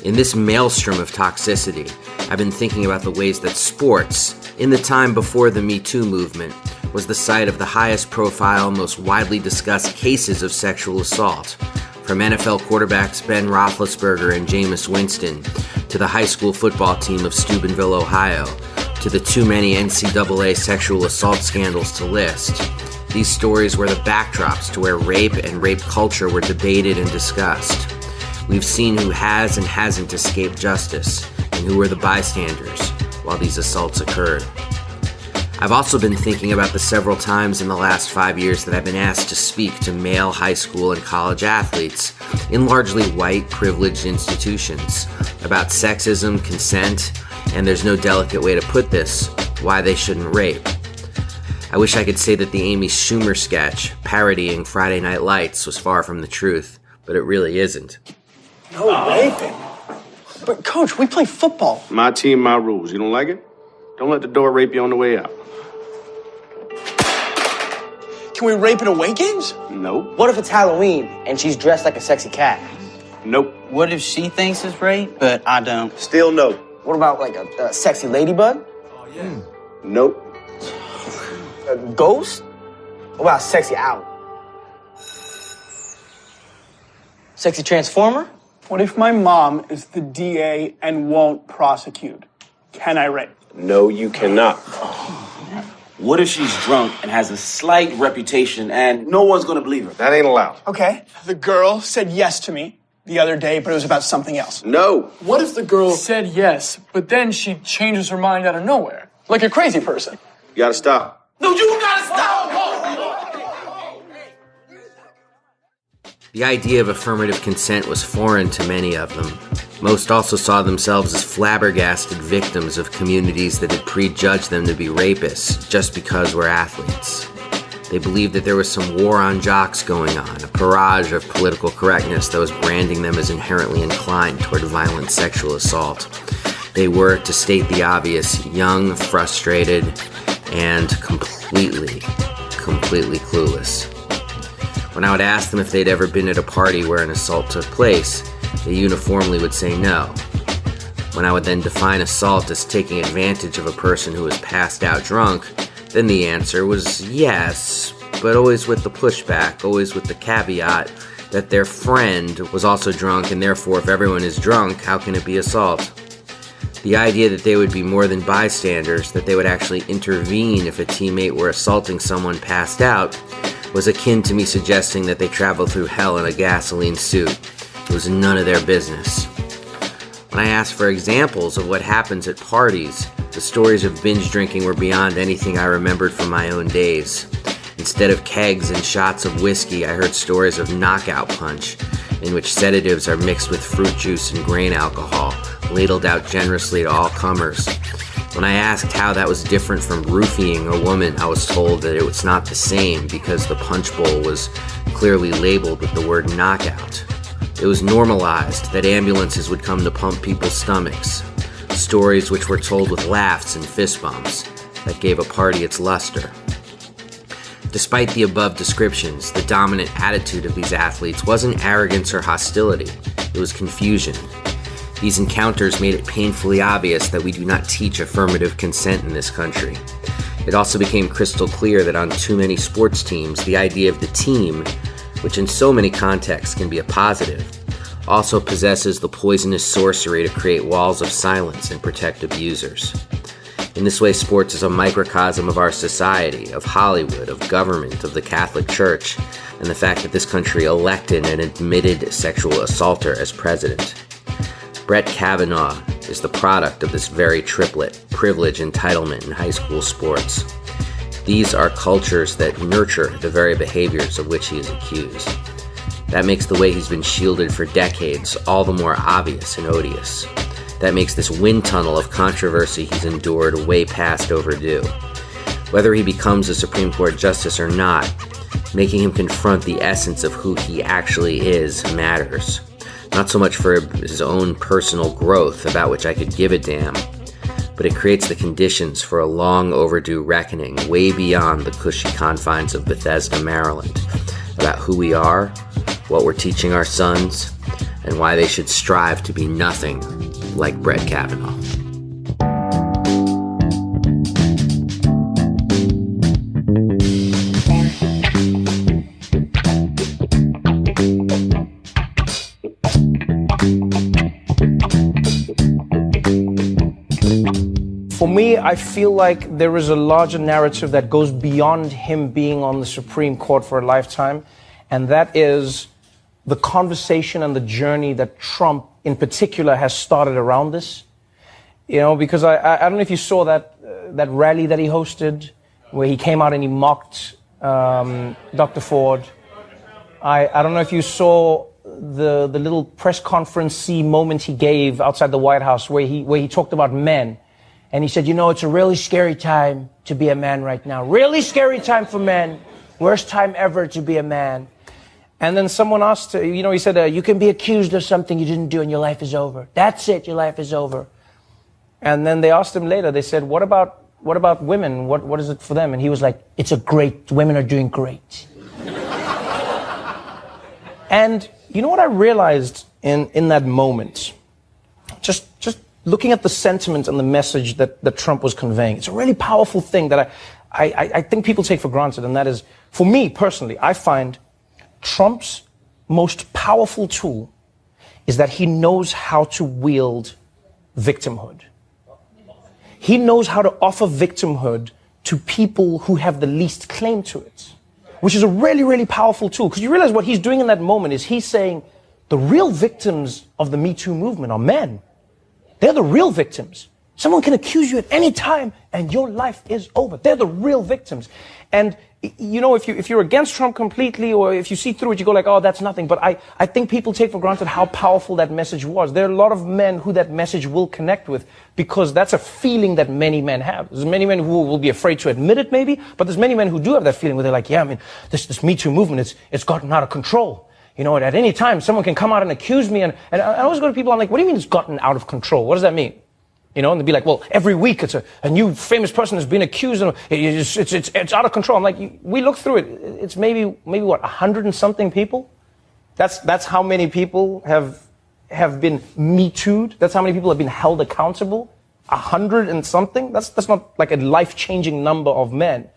In this maelstrom of toxicity, I've been thinking about the ways that sports, in the time before the Me Too movement, was the site of the highest profile, most widely discussed cases of sexual assault. From NFL quarterbacks Ben Roethlisberger and Jameis Winston, to the high school football team of Steubenville, Ohio, to the too many NCAA sexual assault scandals to list. These stories were the backdrops to where rape and rape culture were debated and discussed. We've seen who has and hasn't escaped justice, and who were the bystanders while these assaults occurred. I've also been thinking about the several times in the last 5 years that I've been asked to speak to male high school and college athletes in largely white, privileged institutions about sexism, consent, and there's no delicate way to put this, why they shouldn't rape. I wish I could say that the Amy Schumer sketch parodying Friday Night Lights was far from the truth, but it really isn't. No raping. But coach, we play football. My team, my rules. You don't like it? Don't let the door rape you on the way out. Can we rape at away games? Nope. What if it's Halloween and she's dressed like a sexy cat? Nope. What if she thinks it's rape, but I don't? Still no. What about like a sexy ladybug? Oh, yeah. Nope. A ghost? What about a sexy owl? Sexy transformer? What if my mom is the DA and won't prosecute? Can I rape? No, you cannot. What if she's drunk and has a slight reputation and no one's gonna believe her? That ain't allowed. Okay. The girl said yes to me the other day, but it was about something else. No. What if the girl said yes, but then she changes her mind out of nowhere? Like a crazy person. You gotta stop. No, you gotta stop! The idea of affirmative consent was foreign to many of them. Most also saw themselves as flabbergasted victims of communities that had prejudged them to be rapists just because we're athletes. They believed that there was some war on jocks going on, a barrage of political correctness that was branding them as inherently inclined toward violent sexual assault. They were, to state the obvious, young, frustrated, and completely clueless. When I would ask them if they'd ever been at a party where an assault took place, they uniformly would say no. When I would then define assault as taking advantage of a person who was passed out drunk, then the answer was yes, but always with the pushback, always with the caveat that their friend was also drunk, and therefore if everyone is drunk, how can it be assault? The idea that they would be more than bystanders, that they would actually intervene if a teammate were assaulting someone passed out, was akin to me suggesting that they traveled through hell in a gasoline suit. It was none of their business. When I asked for examples of what happens at parties, the stories of binge drinking were beyond anything I remembered from my own days. Instead of kegs and shots of whiskey, I heard stories of knockout punch, in which sedatives are mixed with fruit juice and grain alcohol, ladled out generously to all comers. When I asked how that was different from roofying a woman, I was told that it was not the same because the punch bowl was clearly labeled with the word knockout. It was normalized that ambulances would come to pump people's stomachs, stories which were told with laughs and fist bumps that gave a party its luster. Despite the above descriptions, the dominant attitude of these athletes wasn't arrogance or hostility, it was confusion. These encounters made it painfully obvious that we do not teach affirmative consent in this country. It also became crystal clear that on too many sports teams, the idea of the team, which in so many contexts can be a positive, also possesses the poisonous sorcery to create walls of silence and protect abusers. In this way, sports is a microcosm of our society, of Hollywood, of government, of the Catholic Church, and the fact that this country elected an admitted sexual assaulter as president. Brett Kavanaugh is the product of this very triplet: privilege, entitlement, and high school sports. These are cultures that nurture the very behaviors of which he is accused. That makes the way he's been shielded for decades all the more obvious and odious. That makes this wind tunnel of controversy he's endured way past overdue. Whether he becomes a Supreme Court justice or not, making him confront the essence of who he actually is matters. Not so much for his own personal growth, about which I could give a damn, but it creates the conditions for a long overdue reckoning way beyond the cushy confines of Bethesda, Maryland, about who we are, what we're teaching our sons, and why they should strive to be nothing like Brett Kavanaugh. For me, I feel like there is a larger narrative that goes beyond him being on the Supreme Court for a lifetime, and that is the conversation and the journey that Trump in particular has started around this. You know, because I don't know if you saw that rally that he hosted where he came out and he mocked Dr. Ford. I don't know if you saw the little press conference-y moment he gave outside the White House where he talked about men. And he said, you know, it's a really scary time to be a man right now. Really scary time for men. Worst time ever to be a man. And then someone asked, you know, he said, you can be accused of something you didn't do and your life is over. That's it, your life is over. And then they asked him later, they said, what about women? What is it for them? And he was like, women are doing great. And you know what I realized in that moment? Just looking at the sentiment and the message that Trump was conveying. It's a really powerful thing that I think people take for granted, and that is, for me personally, I find Trump's most powerful tool is that he knows how to wield victimhood. He knows how to offer victimhood to people who have the least claim to it, which is a really, really powerful tool. Because you realize what he's doing in that moment is he's saying the real victims of the Me Too movement are men. They're the real victims. Someone can accuse you at any time and your life is over. They're the real victims. And, you know, if you're against Trump completely, or if you see through it, you go like, oh, that's nothing. But I think people take for granted how powerful that message was. There are a lot of men who that message will connect with, because that's a feeling that many men have. There's many men who will be afraid to admit it maybe, but there's many men who do have that feeling where they're like, yeah, I mean, this Me Too movement, it's gotten out of control. You know, at any time, someone can come out and accuse me. And I always go to people, I'm like, what do you mean it's gotten out of control? What does that mean? You know, and they'd be like, well, every week it's a new famous person has been accused, and it's out of control. I'm like, we look through it. It's maybe what, 100 and something people? That's how many people have been Me Too'd. That's how many people have been held accountable. 100 and something. That's not like a life-changing number of men.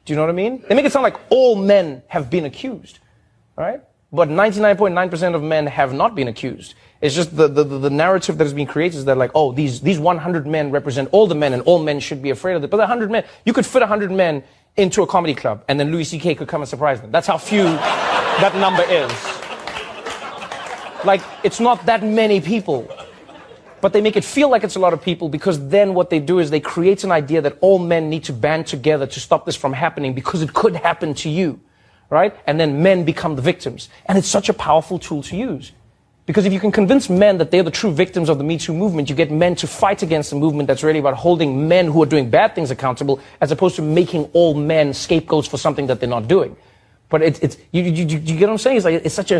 Do you know what I mean? They make it sound like all men have been accused, right? But 99.9% of men have not been accused. It's just the narrative that has been created is that, like, oh, these 100 men represent all the men and all men should be afraid of it. But 100 men, you could fit 100 men into a comedy club and then Louis C.K. could come and surprise them. That's how few that number is. Like, it's not that many people. But they make it feel like it's a lot of people, because then what they do is they create an idea that all men need to band together to stop this from happening because it could happen to you. Right? And then men become the victims. And it's such a powerful tool to use. Because if you can convince men that they're the true victims of the Me Too movement, you get men to fight against a movement that's really about holding men who are doing bad things accountable, as opposed to making all men scapegoats for something that they're not doing. But you get what I'm saying? It's like, it's such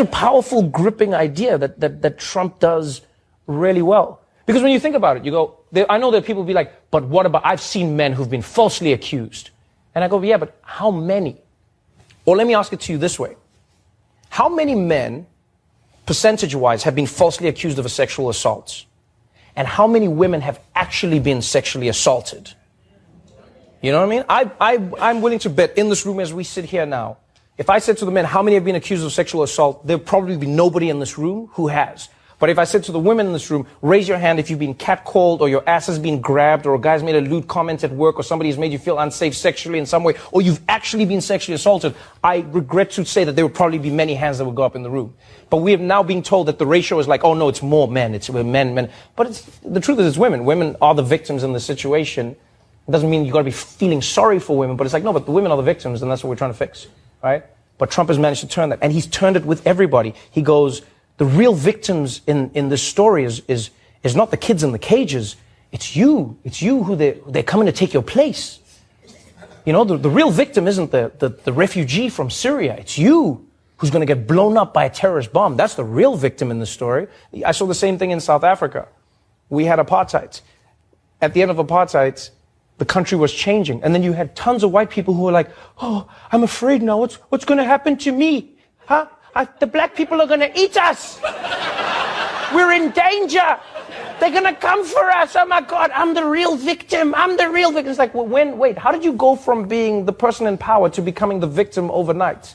a powerful, gripping idea that Trump does really well. Because when you think about it, you go, I know that people will be like, but what about, I've seen men who've been falsely accused. And I go, yeah, but how many? Or let me ask it to you this way. How many men, percentage-wise, have been falsely accused of a sexual assault? And how many women have actually been sexually assaulted? You know what I mean? I'm willing to bet in this room as we sit here now, if I said to the men, how many have been accused of sexual assault, there'll probably be nobody in this room who has. But if I said to the women in this room, raise your hand if you've been catcalled or your ass has been grabbed or a guy's made a lewd comment at work or somebody has made you feel unsafe sexually in some way or you've actually been sexually assaulted, I regret to say that there would probably be many hands that would go up in the room. But we have now been told that the ratio is like, oh no, it's more men, it's men. But the truth is it's women. Women are the victims in the situation. It doesn't mean you've got to be feeling sorry for women, but it's like, no, but the women are the victims and that's what we're trying to fix, right? But Trump has managed to turn that, and he's turned it with everybody. He goes, the real victims in this story is not the kids in the cages. It's you. It's you who they're coming to take your place. You know, the real victim isn't the refugee from Syria. It's you who's going to get blown up by a terrorist bomb. That's the real victim in the story. I saw the same thing in South Africa. We had apartheid. At the end of apartheid, the country was changing. And then you had tons of white people who were like, oh, I'm afraid now. What's going to happen to me? Huh? The black people are going to eat us. We're in danger. They're going to come for us. Oh my God, I'm the real victim. I'm the real victim. It's like, well, wait, how did you go from being the person in power to becoming the victim overnight?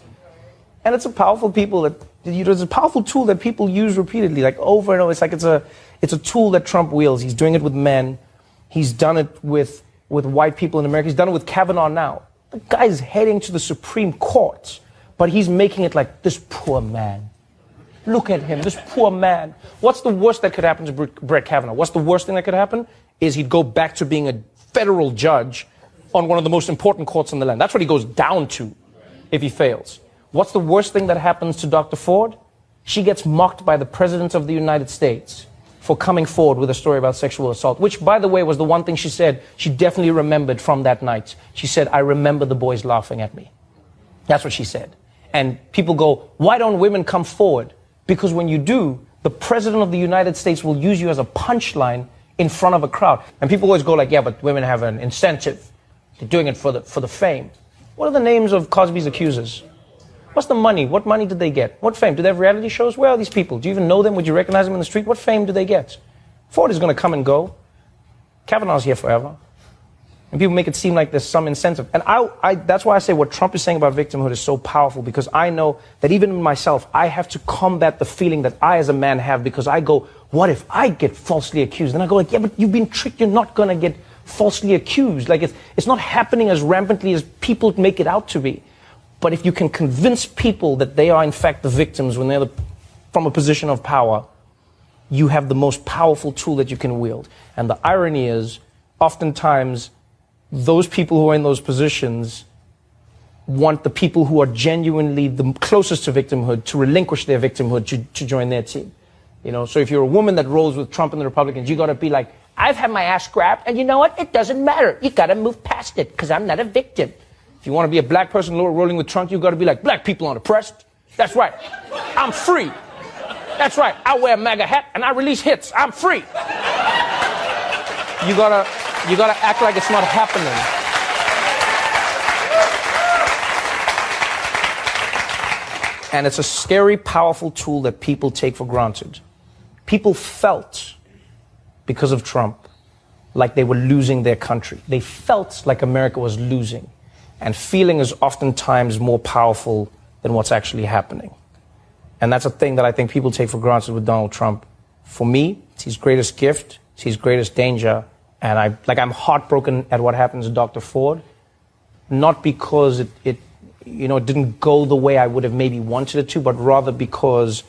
And it's a powerful it's a powerful tool that people use repeatedly, like over and over. It's like it's a tool that Trump wields. He's doing it with men. He's done it with white people in America. He's done it with Kavanaugh now. The guy's heading to the Supreme Court. But he's making it like, this poor man. Look at him, this poor man. What's the worst that could happen to Brett Kavanaugh? What's the worst thing that could happen? Is he'd go back to being a federal judge on one of the most important courts in the land. That's what he goes down to if he fails. What's the worst thing that happens to Dr. Ford? She gets mocked by the President of the United States for coming forward with a story about sexual assault, which, by the way, was the one thing she said she definitely remembered from that night. She said, I remember the boys laughing at me. That's what she said. And people go, why don't women come forward? Because when you do, the President of the United States will use you as a punchline in front of a crowd. And people always go like, yeah, but women have an incentive. They're doing it for the fame. What are the names of Cosby's accusers? What's the money? What money did they get? What fame? Do they have reality shows? Where are these people? Do you even know them? Would you recognize them in the street? What fame do they get? Ford is going to come and go. Kavanaugh's here forever. And people make it seem like there's some incentive. And that's why I say what Trump is saying about victimhood is so powerful, because I know that even in myself, I have to combat the feeling that I as a man have, because I go, what if I get falsely accused? And I go like, yeah, but you've been tricked. You're not going to get falsely accused. Like it's not happening as rampantly as people make it out to be. But if you can convince people that they are in fact the victims when they're from a position of power, you have the most powerful tool that you can wield. And the irony is, oftentimes, those people who are in those positions want the people who are genuinely the closest to victimhood to relinquish their victimhood to join their team. You know, so if you're a woman that rolls with Trump and the Republicans, you got to be like, I've had my ass grabbed, and you know what? It doesn't matter. You got to move past it, because I'm not a victim. If you want to be a black person rolling with Trump, you got to be like, black people aren't oppressed. That's right. I'm free. That's right. I wear a MAGA hat and I release hits. I'm free. You gotta act like it's not happening. And it's a scary, powerful tool that people take for granted. People felt, because of Trump, like they were losing their country. They felt like America was losing. And feeling is oftentimes more powerful than what's actually happening. And that's a thing that I think people take for granted with Donald Trump. For me, it's his greatest gift, it's his greatest danger. And I'm heartbroken at what happened to Dr. Ford, not because it didn't go the way I would have maybe wanted it to, but rather because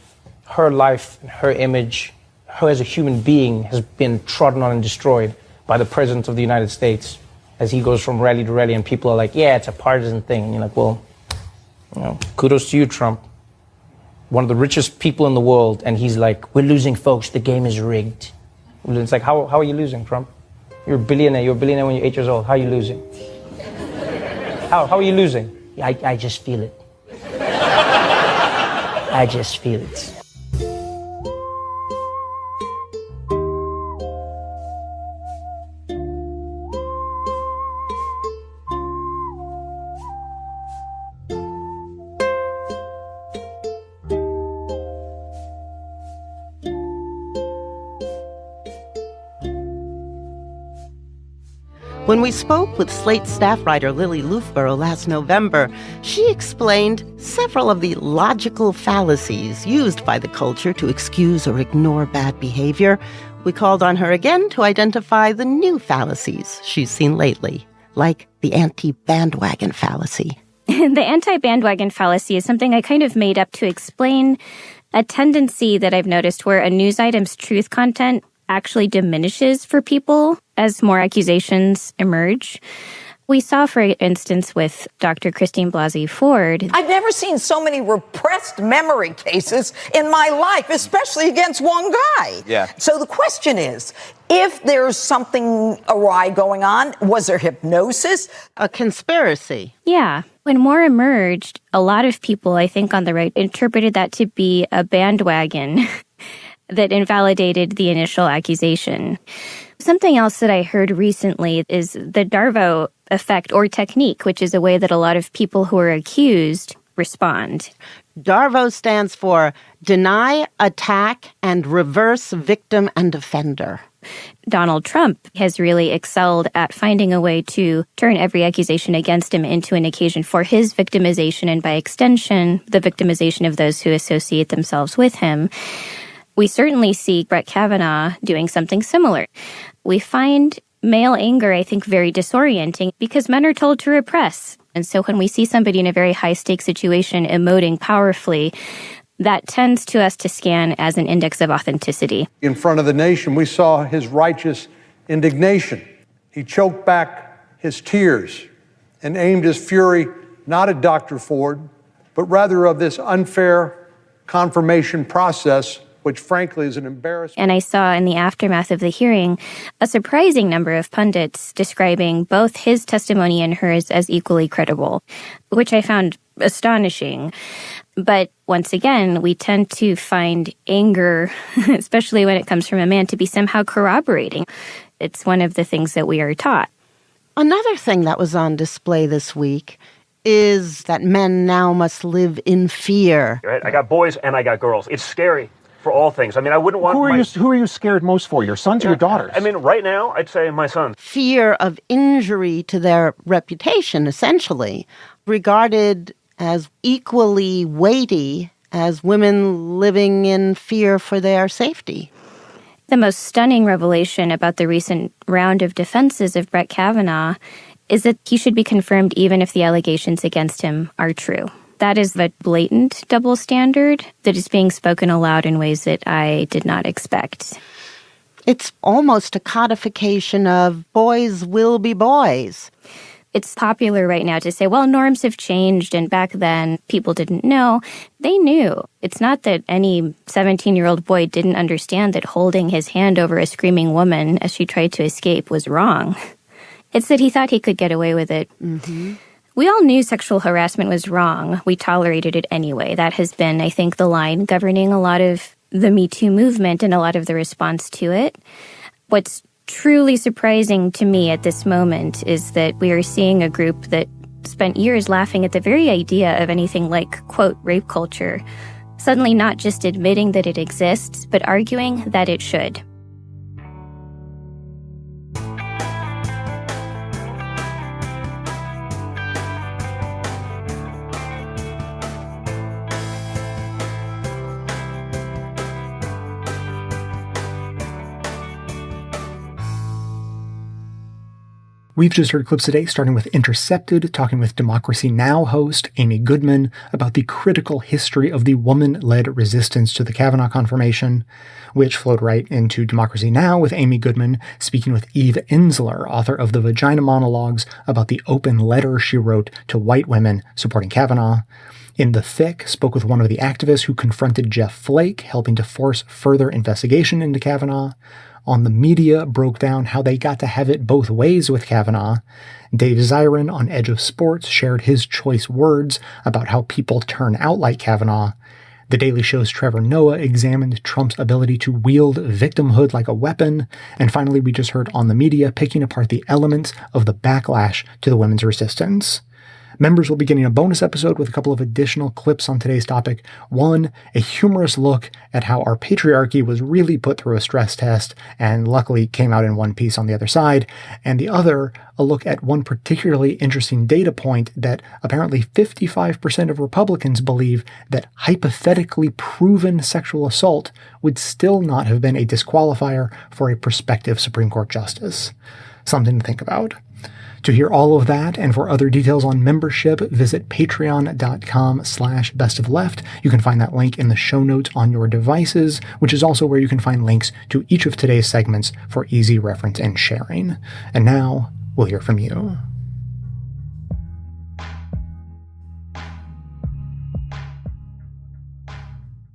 her life, her image, her as a human being has been trodden on and destroyed by the President of the United States as he goes from rally to rally, and people are like, yeah, it's a partisan thing. And you're like, well, kudos to you, Trump. One of the richest people in the world, and he's like, we're losing, folks, the game is rigged. It's like, how are you losing, Trump? You're a billionaire. You're a billionaire when you're 8 years old. How are you losing? How are you losing? I just feel it. I just feel it. When we spoke with Slate staff writer Lily Loofborough last November, she explained several of the logical fallacies used by the culture to excuse or ignore bad behavior. We called on her again to identify the new fallacies she's seen lately, like the anti-bandwagon fallacy. The anti-bandwagon fallacy is something I kind of made up to explain a tendency that I've noticed where a news item's truth content actually diminishes for people as more accusations emerge. We saw, for instance, with Dr. Christine Blasey Ford. I've never seen so many repressed memory cases in my life, especially against one guy. Yeah. So the question is, if there's something awry going on, was there hypnosis? A conspiracy. Yeah. When more emerged, a lot of people, I think on the right, interpreted that to be a bandwagon that invalidated the initial accusation. Something else that I heard recently is the Darvo effect or technique, which is a way that a lot of people who are accused respond. DARVO stands for Deny, Attack, and Reverse Victim and Offender. Donald Trump has really excelled at finding a way to turn every accusation against him into an occasion for his victimization and, by extension, the victimization of those who associate themselves with him. We certainly see Brett Kavanaugh doing something similar. We find male anger, I think, very disorienting because men are told to repress. And so when we see somebody in a very high-stakes situation emoting powerfully, that tends to us to scan as an index of authenticity. In front of the nation, we saw his righteous indignation. He choked back his tears and aimed his fury not at Dr. Ford, but rather of this unfair confirmation process, which frankly is an embarrassment. And I saw in the aftermath of the hearing a surprising number of pundits describing both his testimony and hers as equally credible, which I found astonishing. But once again, we tend to find anger, especially when it comes from a man, to be somehow corroborating. It's one of the things that we are taught. Another thing that was on display this week is that men now must live in fear. Right? I got boys and I got girls. It's scary for all things. I mean, I wouldn't want Who are you scared most for, your sons or your daughters? I mean, right now, I'd say my sons. Fear of injury to their reputation, essentially, regarded as equally weighty as women living in fear for their safety. The most stunning revelation about the recent round of defenses of Brett Kavanaugh is that he should be confirmed even if the allegations against him are true. That is the blatant double standard that is being spoken aloud in ways that I did not expect. It's almost a codification of boys will be boys. It's popular right now to say, well, norms have changed, and back then people didn't know. They knew. It's not that any 17-year-old boy didn't understand that holding his hand over a screaming woman as she tried to escape was wrong. It's that he thought he could get away with it. Mm-hmm. We all knew sexual harassment was wrong. We tolerated it anyway. That has been, I think, the line governing a lot of the Me Too movement and a lot of the response to it. What's truly surprising to me at this moment is that we are seeing a group that spent years laughing at the very idea of anything like, quote, rape culture, suddenly not just admitting that it exists, but arguing that it should. We've just heard clips today, starting with Intercepted, talking with Democracy Now! Host Amy Goodman about the critical history of the woman-led resistance to the Kavanaugh confirmation, which flowed right into Democracy Now! With Amy Goodman speaking with Eve Ensler, author of the Vagina Monologues, about the open letter she wrote to white women supporting Kavanaugh. In The Thick, spoke with one of the activists who confronted Jeff Flake, helping to force further investigation into Kavanaugh. On the Media, broke down how they got to have it both ways with Kavanaugh. Dave Zirin on Edge of Sports shared his choice words about how people turn out like Kavanaugh. The Daily Show's Trevor Noah examined Trump's ability to wield victimhood like a weapon. And finally, we just heard On the Media picking apart the elements of the backlash to the women's resistance. Members will be getting a bonus episode with a couple of additional clips on today's topic. One, a humorous look at how our patriarchy was really put through a stress test and luckily came out in one piece on the other side. And the other, a look at one particularly interesting data point that apparently 55% of Republicans believe that hypothetically proven sexual assault would still not have been a disqualifier for a prospective Supreme Court justice. Something to think about. To hear all of that and for other details on membership, visit patreon.com/bestofleft. You can find that link in the show notes on your devices, which is also where you can find links to each of today's segments for easy reference and sharing. And now, we'll hear from you.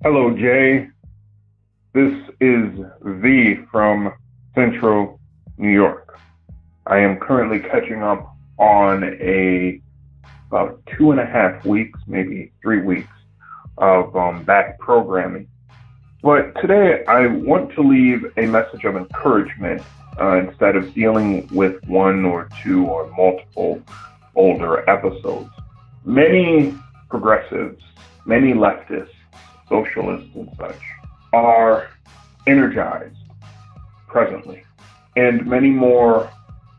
Hello, Jay. This is V from Central New York. I am currently catching up on about 2.5 weeks, maybe 3 weeks of back programming. But today I want to leave a message of encouragement instead of dealing with one or two or multiple older episodes. Many progressives, many leftists, socialists and such are energized presently, and many more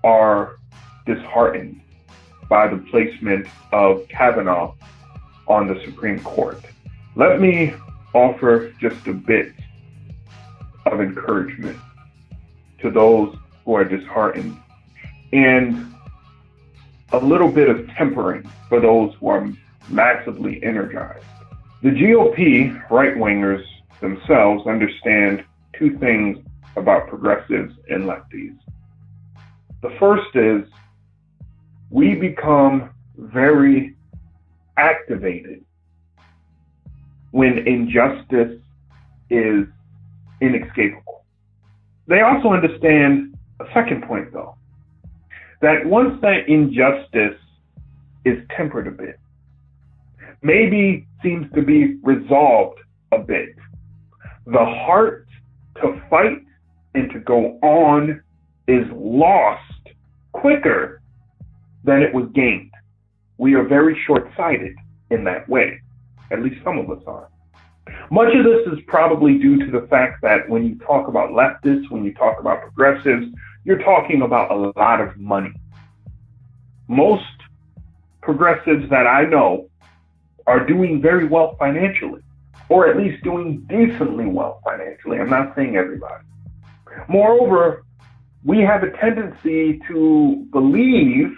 are disheartened by the placement of Kavanaugh on the Supreme Court. Let me offer just a bit of encouragement to those who are disheartened and a little bit of tempering for those who are massively energized. The GOP right-wingers themselves understand two things about progressives and lefties. The first is we become very activated when injustice is inescapable. They also understand a second point, though, that once that injustice is tempered a bit, maybe seems to be resolved a bit, the heart to fight and to go on is lost quicker than it was gained. We are very short-sighted in that way. At least some of us are. Much of this is probably due to the fact that when you talk about leftists, when you talk about progressives, you're talking about a lot of money. Most progressives that I know are doing very well financially, or at least doing decently well financially. I'm not saying everybody. Moreover, we have a tendency to believe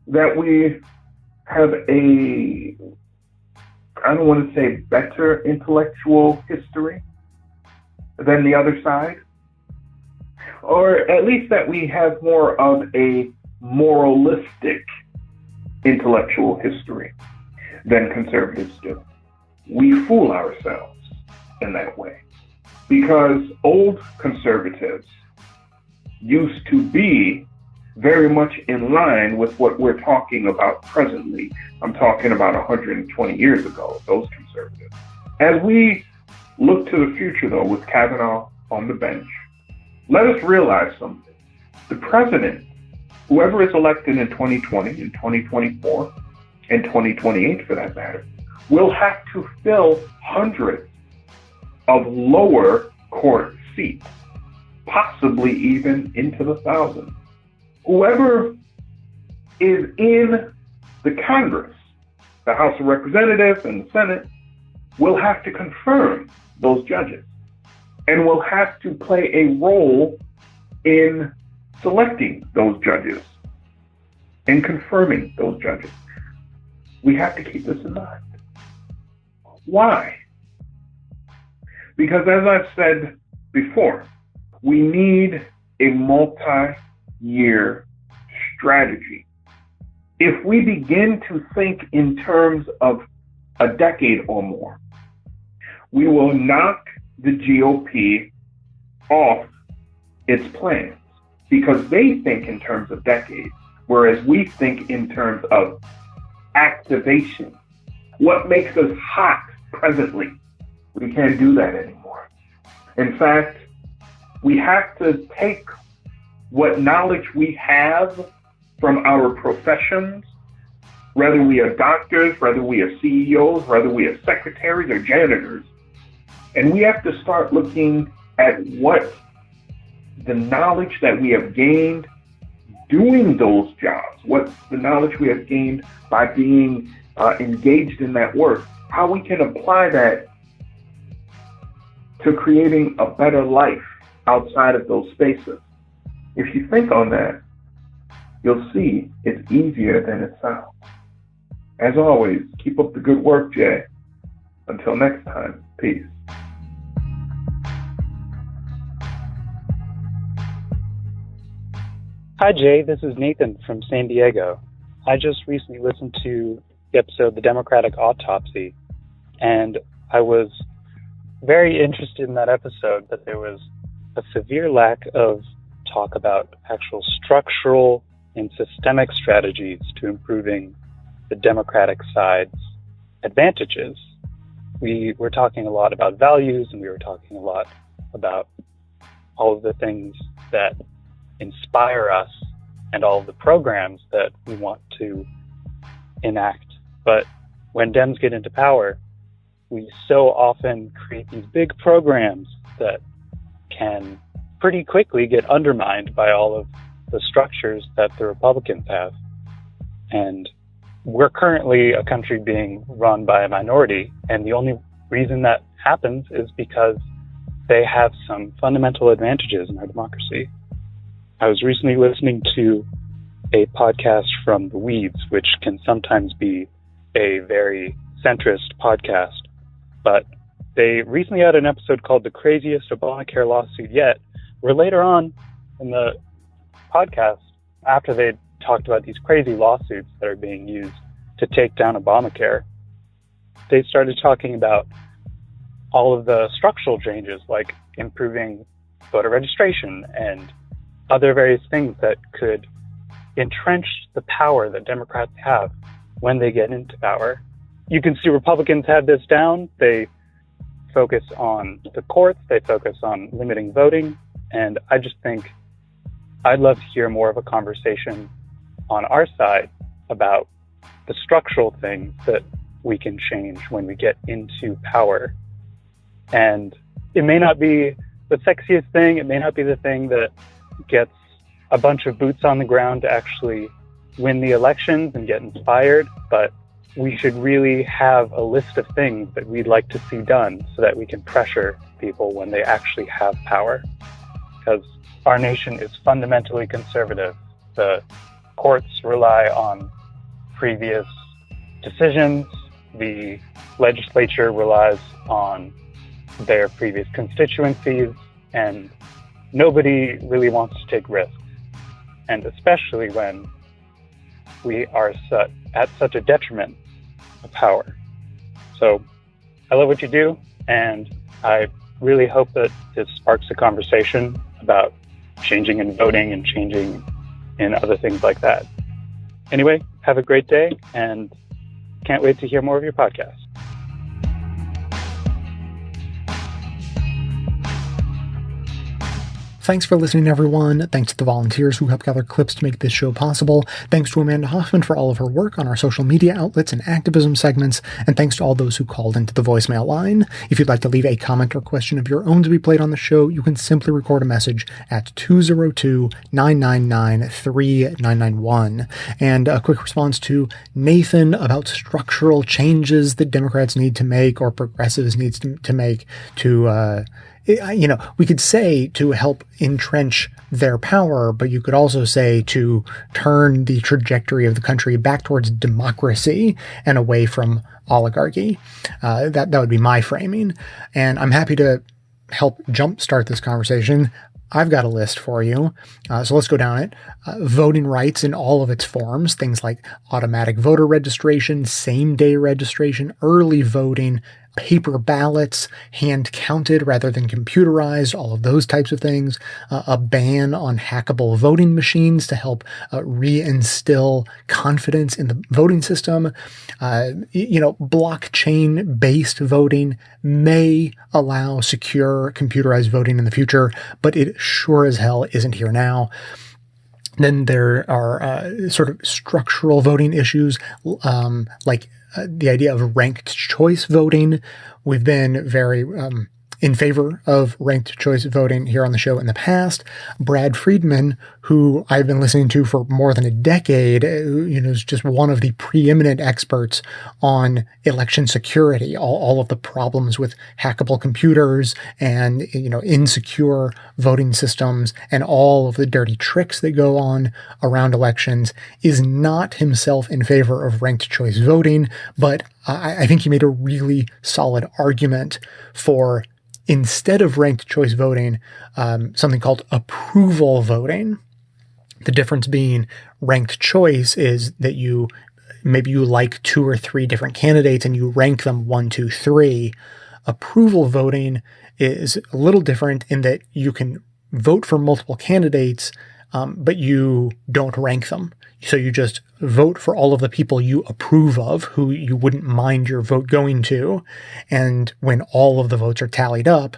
that we have a, I don't want to say better intellectual history than the other side, or at least that we have more of a moralistic intellectual history than conservatives do. We fool ourselves in that way because old conservatives used to be very much in line with what we're talking about presently. I'm talking about 120 years ago, those conservatives. As we look to the future, though, with Kavanaugh on the bench, let us realize something. The president, whoever is elected in 2020, in 2024, and 2028 for that matter, will have to fill hundreds of lower court seats, possibly even into the thousands. Whoever is in the Congress, the House of Representatives and the Senate, will have to confirm those judges and will have to play a role in selecting those judges and confirming those judges. We have to keep this in mind. Why? Because as I've said before, we need a multi-year strategy. If we begin to think in terms of a decade or more, we will knock the GOP off its plans because they think in terms of decades, whereas we think in terms of activation. What makes us hot presently? We can't do that anymore. In fact, we have to take what knowledge we have from our professions whether we are doctors, whether we are CEOs, whether we are secretaries or janitors. And we have to start looking at what the knowledge that we have gained doing those jobs, what the knowledge we have gained by being engaged in that work, how we can apply that to creating a better life outside of those spaces. If you think on that, you'll see it's easier than it sounds. As always, keep up the good work, Jay. Until next time, peace. Hi, Jay. This is Nathan from San Diego. I just recently listened to the episode, The Democratic Autopsy, and I was very interested in that episode that there was a severe lack of talk about actual structural and systemic strategies to improving the Democratic side's advantages. We were talking a lot about values, and we were talking a lot about all of the things that inspire us and all of the programs that we want to enact. But when Dems get into power, we so often create these big programs that can pretty quickly get undermined by all of the structures that the Republicans have. And we're currently a country being run by a minority, and the only reason that happens is because they have some fundamental advantages in our democracy. I was recently listening to a podcast from the Weeds, which can sometimes be a very centrist podcast, but they recently had an episode called The Craziest Obamacare Lawsuit Yet, where later on in the podcast, after they talked about these crazy lawsuits that are being used to take down Obamacare, they started talking about all of the structural changes, like improving voter registration and other various things that could entrench the power that Democrats have when they get into power. You can see Republicans have this down. They focus on the courts, they focus on limiting voting, and I just think I'd love to hear more of a conversation on our side about the structural things that we can change when we get into power. And it may not be the sexiest thing, it may not be the thing that gets a bunch of boots on the ground to actually win the elections and get inspired, but we should really have a list of things that we'd like to see done so that we can pressure people when they actually have power. Because our nation is fundamentally conservative. The courts rely on previous decisions. The legislature relies on their previous constituencies, and nobody really wants to take risks. And especially when we are at such a detriment of power. So I love what you do, and I really hope that this sparks a conversation about changing in voting and changing in other things like that. Anyway, have a great day, and can't wait to hear more of your podcast. Thanks for listening, everyone. Thanks to the volunteers who helped gather clips to make this show possible. Thanks to Amanda Hoffman for all of her work on our social media outlets and activism segments. And thanks to all those who called into the voicemail line. If you'd like to leave a comment or question of your own to be played on the show, you can simply record a message at 202-999-3991. And a quick response to Nathan about structural changes that Democrats need to make or progressives needs to make to, we could say to help entrench their power, but you could also say to turn the trajectory of the country back towards democracy and away from oligarchy. That would be my framing. And I'm happy to help jumpstart this conversation. I've got a list for you. So let's go down it. Voting rights in all of its forms, things like automatic voter registration, same-day registration, early voting, paper ballots, hand-counted rather than computerized, all of those types of things. A ban on hackable voting machines to help reinstill confidence in the voting system. Blockchain-based voting may allow secure computerized voting in the future, but it sure as hell isn't here now. Then there are sort of structural voting issues, like the idea of ranked choice voting. We've been very in favor of ranked choice voting here on the show in the past. Brad Friedman, who I've been listening to for more than a decade, is just one of the preeminent experts on election security, all of the problems with hackable computers and, insecure voting systems and all of the dirty tricks that go on around elections, is not himself in favor of ranked choice voting, but I think he made a really solid argument for, instead of ranked choice voting, something called approval voting. The difference being ranked choice is that maybe you like 2 or 3 different candidates and you rank them 1, 2, 3. Approval voting is a little different in that you can vote for multiple candidates, but you don't rank them. So you just vote for all of the people you approve of, who you wouldn't mind your vote going to. And when all of the votes are tallied up,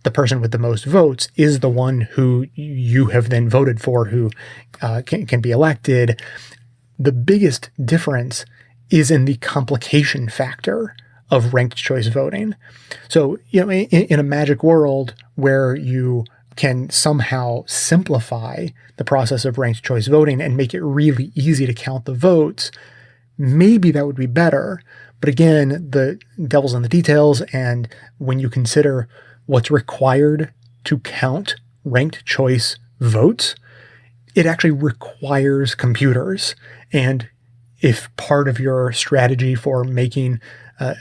the person with the most votes is the one who you have then voted for, who can be elected. The biggest difference is in the complication factor of ranked choice voting. So, in a magic world where you can somehow simplify the process of ranked choice voting and make it really easy to count the votes, maybe that would be better. But again, the devil's in the details, and when you consider what's required to count ranked choice votes, it actually requires computers. And if part of your strategy for making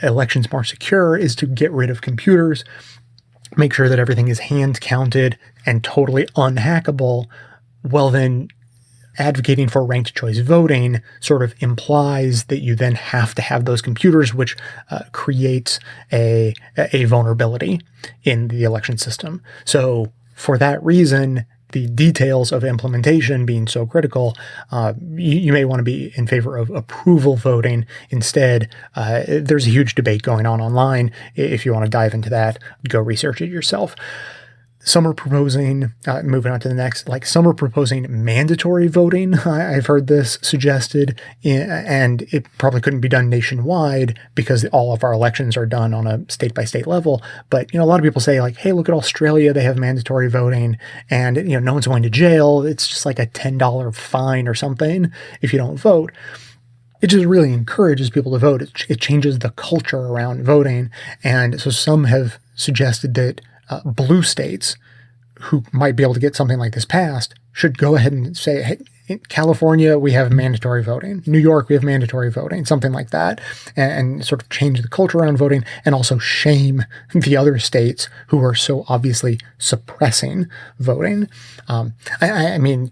elections more secure is to get rid of computers, make sure that everything is hand counted and totally unhackable, well then advocating for ranked choice voting sort of implies that you then have to have those computers, which creates a vulnerability in the election system. So for that reason, the details of implementation being so critical, you may want to be in favor of approval voting instead. There's a huge debate going on online. If you want to dive into that, go research it yourself. Some are proposing, moving on to the next, some are proposing mandatory voting. I've heard this suggested, and it probably couldn't be done nationwide because all of our elections are done on a state-by-state level. But, a lot of people say, hey, look at Australia, they have mandatory voting, and, no one's going to jail. It's just like a $10 fine or something if you don't vote. It just really encourages people to vote. It changes the culture around voting. And so some have suggested that blue states who might be able to get something like this passed should go ahead and say, hey, in California, we have mandatory voting. New York, we have mandatory voting, something like that, and sort of change the culture around voting and also shame the other states who are so obviously suppressing voting. I mean,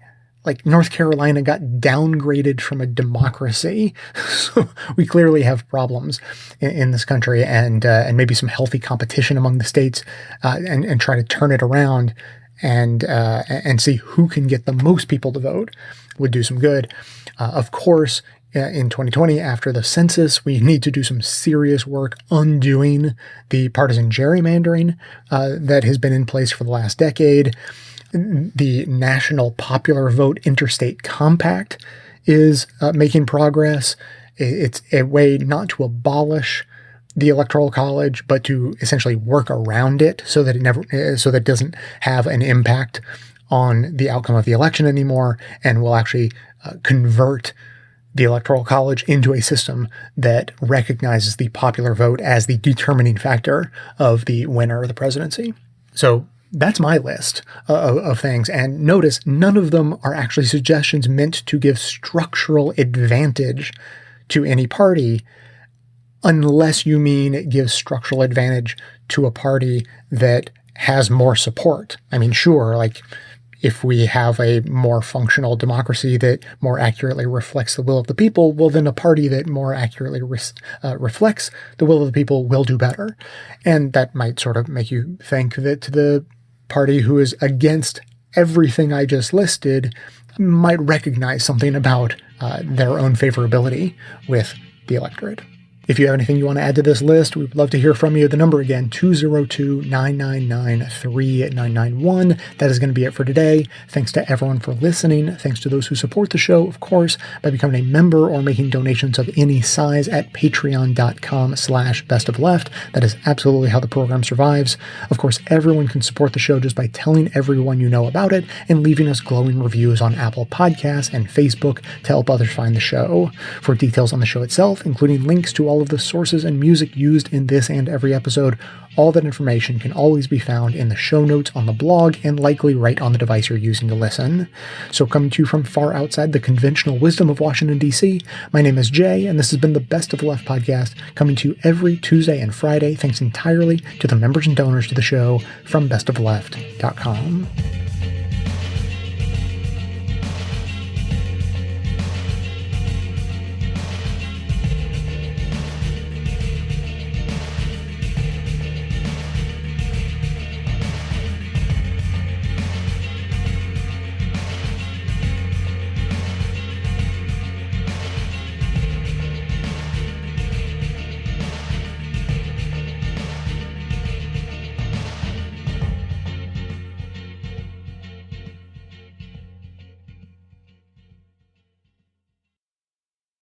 North Carolina got downgraded from a democracy. So we clearly have problems in this country, and maybe some healthy competition among the states, and try to turn it around and see who can get the most people to vote would do some good. Of course, in 2020, after the census, we need to do some serious work undoing the partisan gerrymandering that has been in place for the last decade. The National Popular Vote Interstate Compact is making progress. It's a way not to abolish the Electoral College, but to essentially work around it so that it doesn't have an impact on the outcome of the election anymore, and will actually convert the Electoral College into a system that recognizes the popular vote as the determining factor of the winner of the presidency. So that's my list of things. And notice, none of them are actually suggestions meant to give structural advantage to any party, unless you mean it gives structural advantage to a party that has more support. I mean, sure, if we have a more functional democracy that more accurately reflects the will of the people, well, then a party that more accurately reflects the will of the people will do better. And that might sort of make you think that the party who is against everything I just listed might recognize something about their own favorability with the electorate. If you have anything you want to add to this list, we'd love to hear from you. The number again, 202-999-3991. That is going to be it for today. Thanks to everyone for listening. Thanks to those who support the show, of course, by becoming a member or making donations of any size at patreon.com/bestofleft. That is absolutely how the program survives. Of course, everyone can support the show just by telling everyone you know about it and leaving us glowing reviews on Apple Podcasts and Facebook to help others find the show. For details on the show itself, including links to all of the sources and music used in this and every episode, all that information can always be found in the show notes on the blog and likely right on the device you're using to listen. So coming to you from far outside the conventional wisdom of Washington, D.C., my name is Jay, and this has been the Best of the Left podcast, coming to you every Tuesday and Friday, thanks entirely to the members and donors to the show from bestofleft.com.